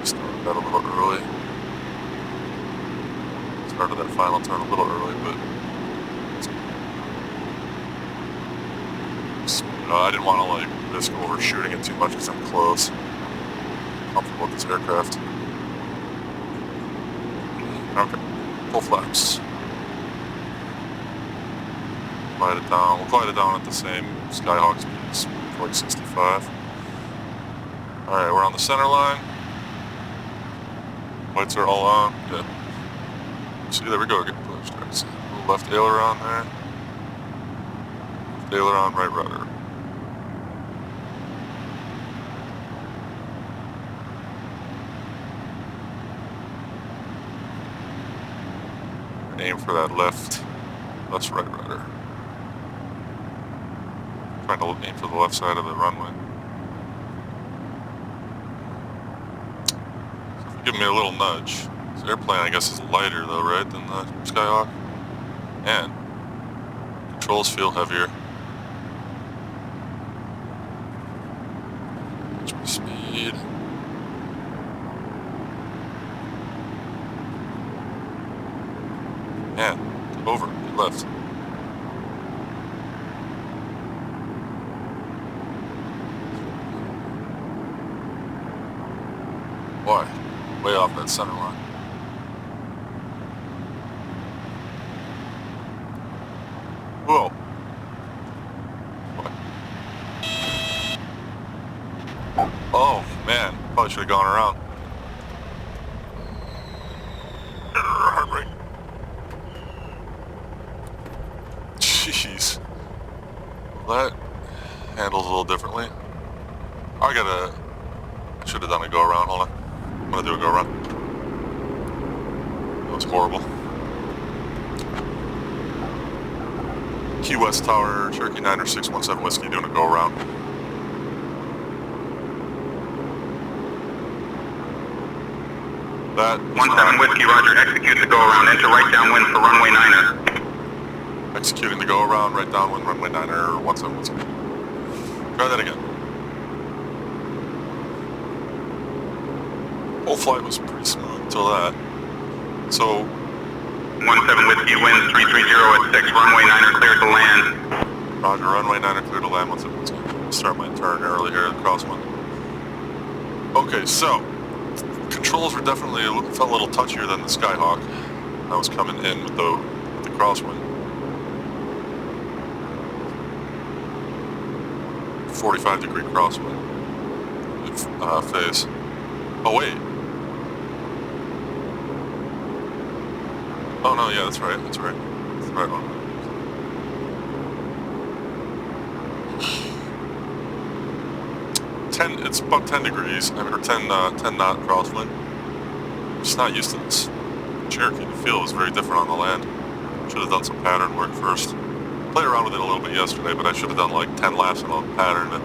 Started that a little early. Started that final turn a little early, but I didn't want to like risk overshooting it too much because I'm close. Comfortable with this aircraft. Okay, full flaps. Quiet it down. We'll quiet it down at the same Skyhawk speeds, like 65. Alright, we're on the center line. Lights are all on. Good. See, there we go, getting pushed. Right, so left aileron there. Left aileron, right rudder. Aim for that left right rudder. Trying to aim for the left side of the runway. So give me a little nudge. This airplane, I guess, is lighter though, right, than the Skyhawk? And controls feel heavier. Watch my speed. And get over, get left. Why? Way off that center line. Whoa. What? Oh, man. Probably should have gone around. Heart rate. Jeez. Well, that handles a little differently. I should have done a go around. Hold on. I'm gonna do a go around. That was horrible. Key West Tower, Cherokee 9er 617 Whiskey doing a go around. That 17 Whiskey, roger, execute the go-around, enter right downwind for runway 9er. executing the go around, right downwind, runway 9er, 17. Try that again. Whole flight was pretty smooth until that. So 17 Whiskey, winds 330 at 6, runway 9er clear to land. Roger, runway 9er clear to land. 17. Start my turn early here, crosswind. Okay, so controls were definitely felt a little touchier than the Skyhawk. I was coming in with the crosswind. 45-degree crosswind phase. Oh wait. Oh no, yeah, that's right. That's right. That's the right one. It's about 10 degrees. I mean, or 10 knot crosswind. I'm just not used to this. Cherokee, the feel was very different on the land. Should have done some pattern work first. Played around with it a little bit yesterday, but I should have done like 10 laps on the pattern to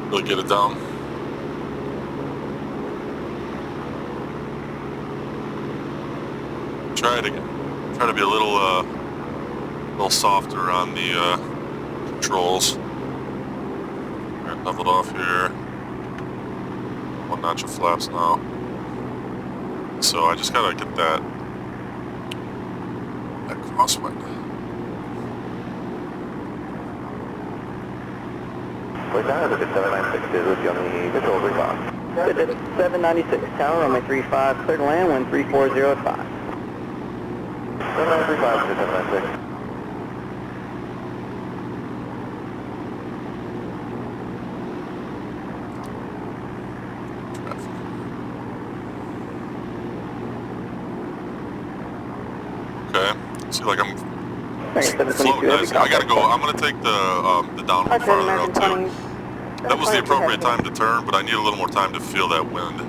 really get it down. Try it again. Try to be a little softer on the controls. Alright, leveled off here. One notch of flaps now. So I just gotta get that crosswind. Right now, the 796 is with you on the visual recon. 796, tower, runway 35, clear to land, wind 3405. 7935 to 796. Okay, see, like I'm Floating, floating nice. I gotta go. I'm gonna take the downwind farther out too. That was the appropriate time to turn, but I need a little more time to feel that wind.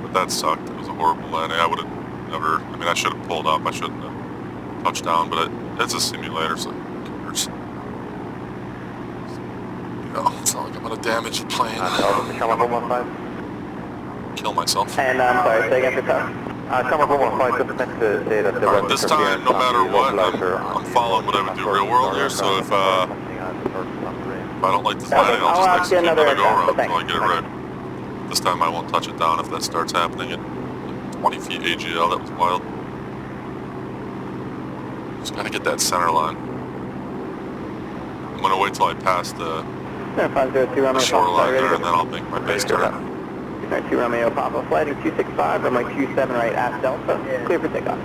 But that sucked. It was a horrible landing. I would have never. I mean, I should have pulled up. I shouldn't have touched down. But it's a simulator, so who cares? You know, it's not like I'm gonna damage the plane. Kill myself. And I'm sorry, say again for tough. Alright, this time, no matter what, I'm following what I would do real world here, so if I don't like this landing, I'll just execute another go-around until I get it right. This time I won't touch it down if that starts happening at 20 feet AGL. That was wild. Just gotta get that center line. I'm gonna wait till I pass the shoreline there, and then I'll make my base turn. 2 Romeo Papa, flighting 265, runway 27 right at Delta, clear for takeoff.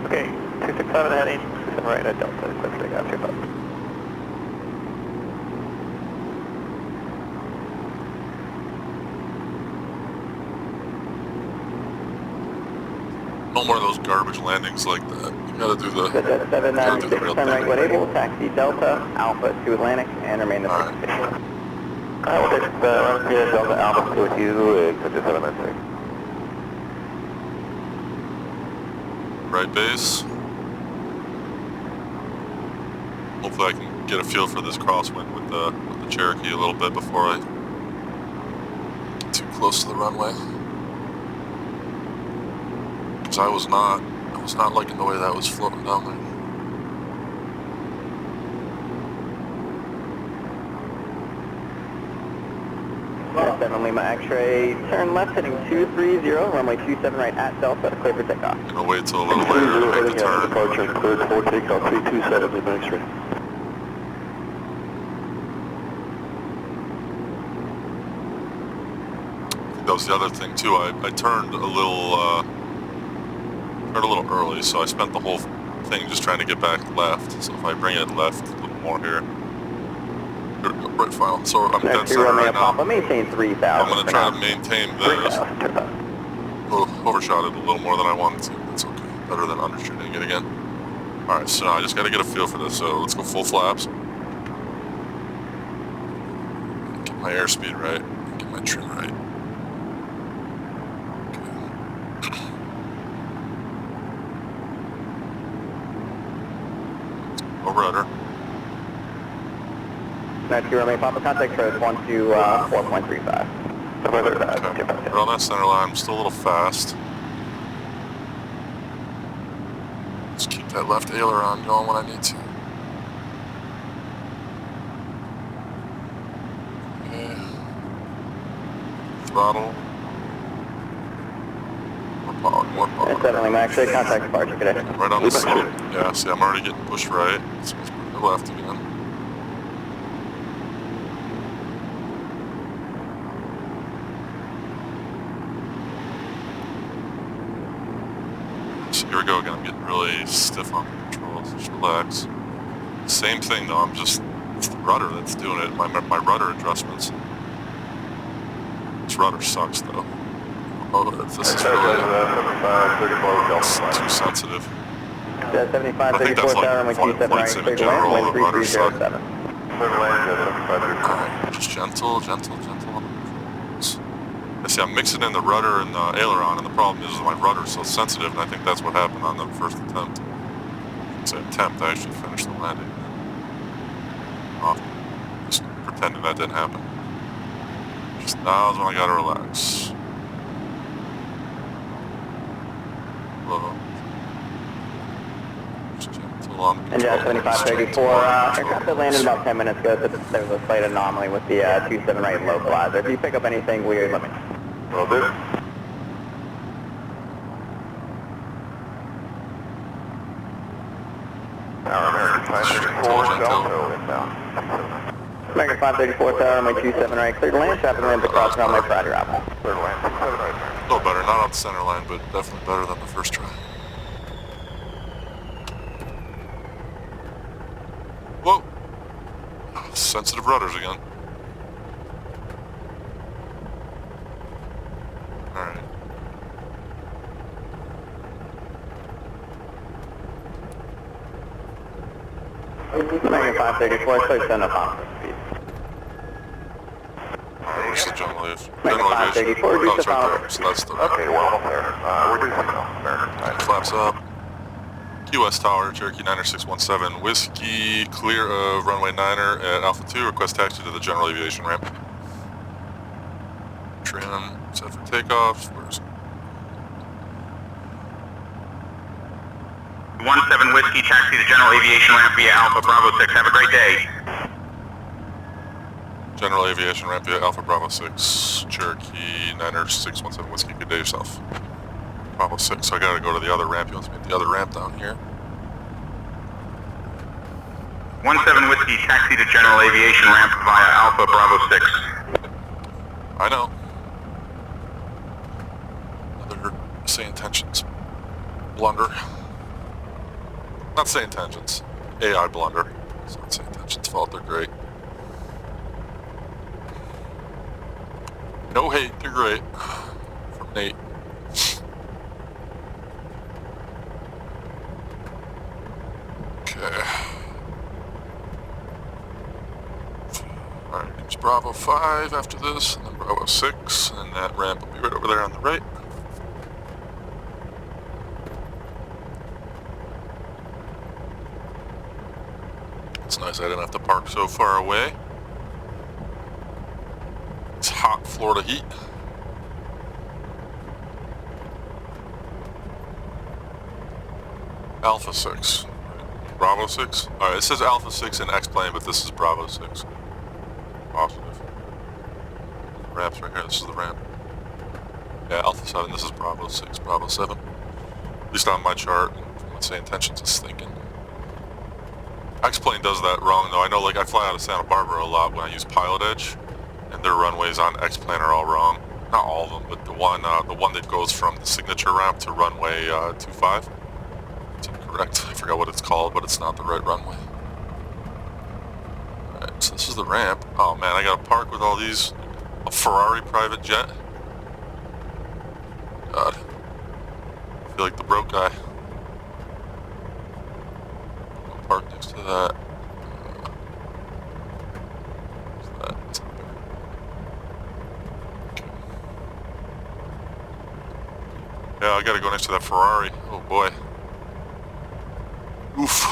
Okay, 267 heading, 27 right at Delta, clear for takeoff, takeoff. No more of those garbage landings like that. You gotta do the, 796, real turn right, thing. what able, taxi Delta, Alpha to Atlantic, and remain the Alright. station. I will take Delta Alpha with you, to 796. Right base. Hopefully I can get a feel for this crosswind with the Cherokee a little bit before I get too close to the runway. Because I was not liking the way that was floating down there. Seven Lima X-ray, turn left heading 230, runway 27 right at Delta, clear for takeoff. Gonna wait till a little later to make the turn. Departure cleared for takeoff, 327 Lima X-ray. That was the other thing too. I turned a little early, so I spent the whole thing just trying to get back left. So if I bring it left a little more here, there we go, right file. So I'm dead center right now. Maintain 3,000. I'm gonna try to maintain this. Oh, overshot it a little more than I wanted to. That's okay. Better than undershooting it again. All right, so now I just gotta get a feel for this. So let's go full flaps. Get my airspeed right. Get my trim right. Rudder. That's your remain Papa contact for 124.35. Okay. We're on that center line. I'm still a little fast. Just keep that left aileron going when I need to. Okay. Throttle. More power. 7 actually contact departure today. Right on the slope. Yeah, see, I'm already getting pushed right. So let's put the left again. So here we go again. I'm getting really stiff on the controls. Just relax. Same thing though. It's the rudder that's doing it. My rudder adjustments. This rudder sucks though. Oh, this is really too sensitive. 75, I think 34 that's tower, like wind 27 right, flights in clear to general, land, wind rudders suck. 3307. Alright, just gentle on the controls. I see, I'm mixing in the rudder and the aileron, and the problem is my rudder's so sensitive, and I think that's what happened on the first attempt. I actually finished the landing. Just pretending that didn't happen. Just now's when I gotta relax. And 7534, aircraft that landed about 10 minutes ago, so there was a slight anomaly with the 27 right localizer. If you pick up anything weird, let me know. Will do. Our American 534 Delta inbound. American 534 tower, runway 27 right, clear to land, traffic lands across runway Friday Apple. Clear to land, 27 right. A little better, not on the center line, but definitely better than the first try. Whoa! Sensitive rudders again. Alright. American 534, clear to send up on speed. Alright, where's the general aviation? American 534, reduce the right final. there, so that's the... Okay, well, up there. We're doing something else, American. Alright, flaps up. QS Tower, Cherokee 9617, Whiskey, clear of runway 9er at Alpha 2, request taxi to the general aviation ramp. Trim, set for takeoff, where's it? 17 Whiskey, taxi to general aviation ramp via Alpha Bravo 6. Have a great day. General aviation ramp via Alpha Bravo 6, Cherokee 9er 617, Whiskey, good day yourself. Bravo 6, so I gotta go to the other ramp. He wants me at the other ramp down here. 17 Whiskey, taxi to general aviation ramp via Alpha Bravo 6. I know. Another say intentions blunder. Not say intentions. AI blunder. It's not say intentions fault, they're great. No hate, they're great. From Nate. Okay. Alright, there's Bravo 5 after this, and then Bravo 6, and that ramp will be right over there on the right. It's nice I didn't have to park so far away. It's hot Florida heat. Alpha 6. Bravo 6? Alright, it says Alpha 6 in X-plane, but this is Bravo 6. Positive. Ramp's right here, this is the ramp. Yeah, Alpha 7, this is Bravo 6, Bravo 7. At least on my chart, let's say intentions is thinking. X-plane does that wrong though. I know, like, I fly out of Santa Barbara a lot when I use Pilotedge, and their runways on X-plane are all wrong. Not all of them, but the one that goes from the signature ramp to runway 25. It's incorrect. I forgot what it's called, but it's not the right runway. Alright, so this is the ramp. Oh man, I gotta park with all these. A Ferrari private jet. God. I feel like the broke guy. I'll park next to that. That's not there. Okay. Yeah, I gotta go next to that Ferrari. Oh boy. Oof.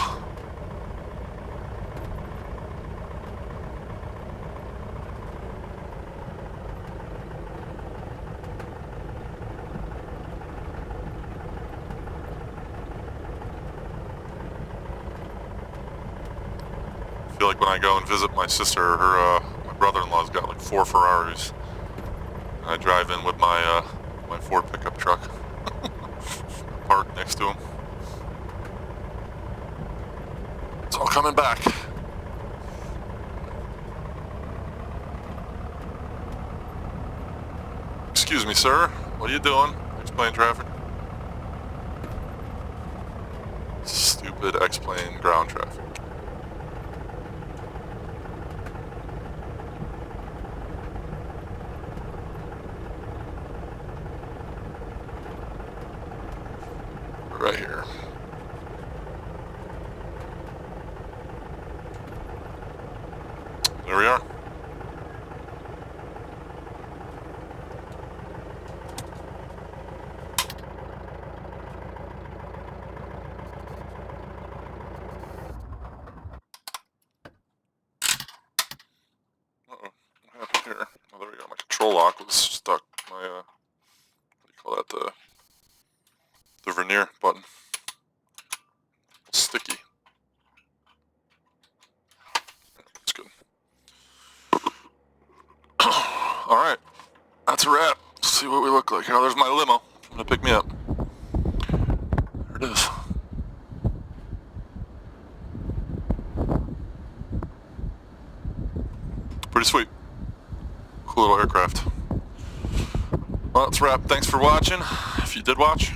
feel like when I go and visit my sister, my brother-in-law's got like 4 Ferraris. And I drive in with my my Ford pickup truck, parked next to him. It's all coming back. Excuse me, sir. What are you doing? X-plane traffic. Stupid X-plane ground traffic. Right here. There we are. Uh-oh, what happened here? Oh, there we go. My control lock was stuck. My, what do you call that? The vernier button. Sticky. That's good. Alright. That's a wrap. Let's see what we look like. Oh, there's my limo. Gonna pick me up. There it is. Pretty sweet. Cool little aircraft. Well, that's a wrap. Thanks for watching. If you did watch,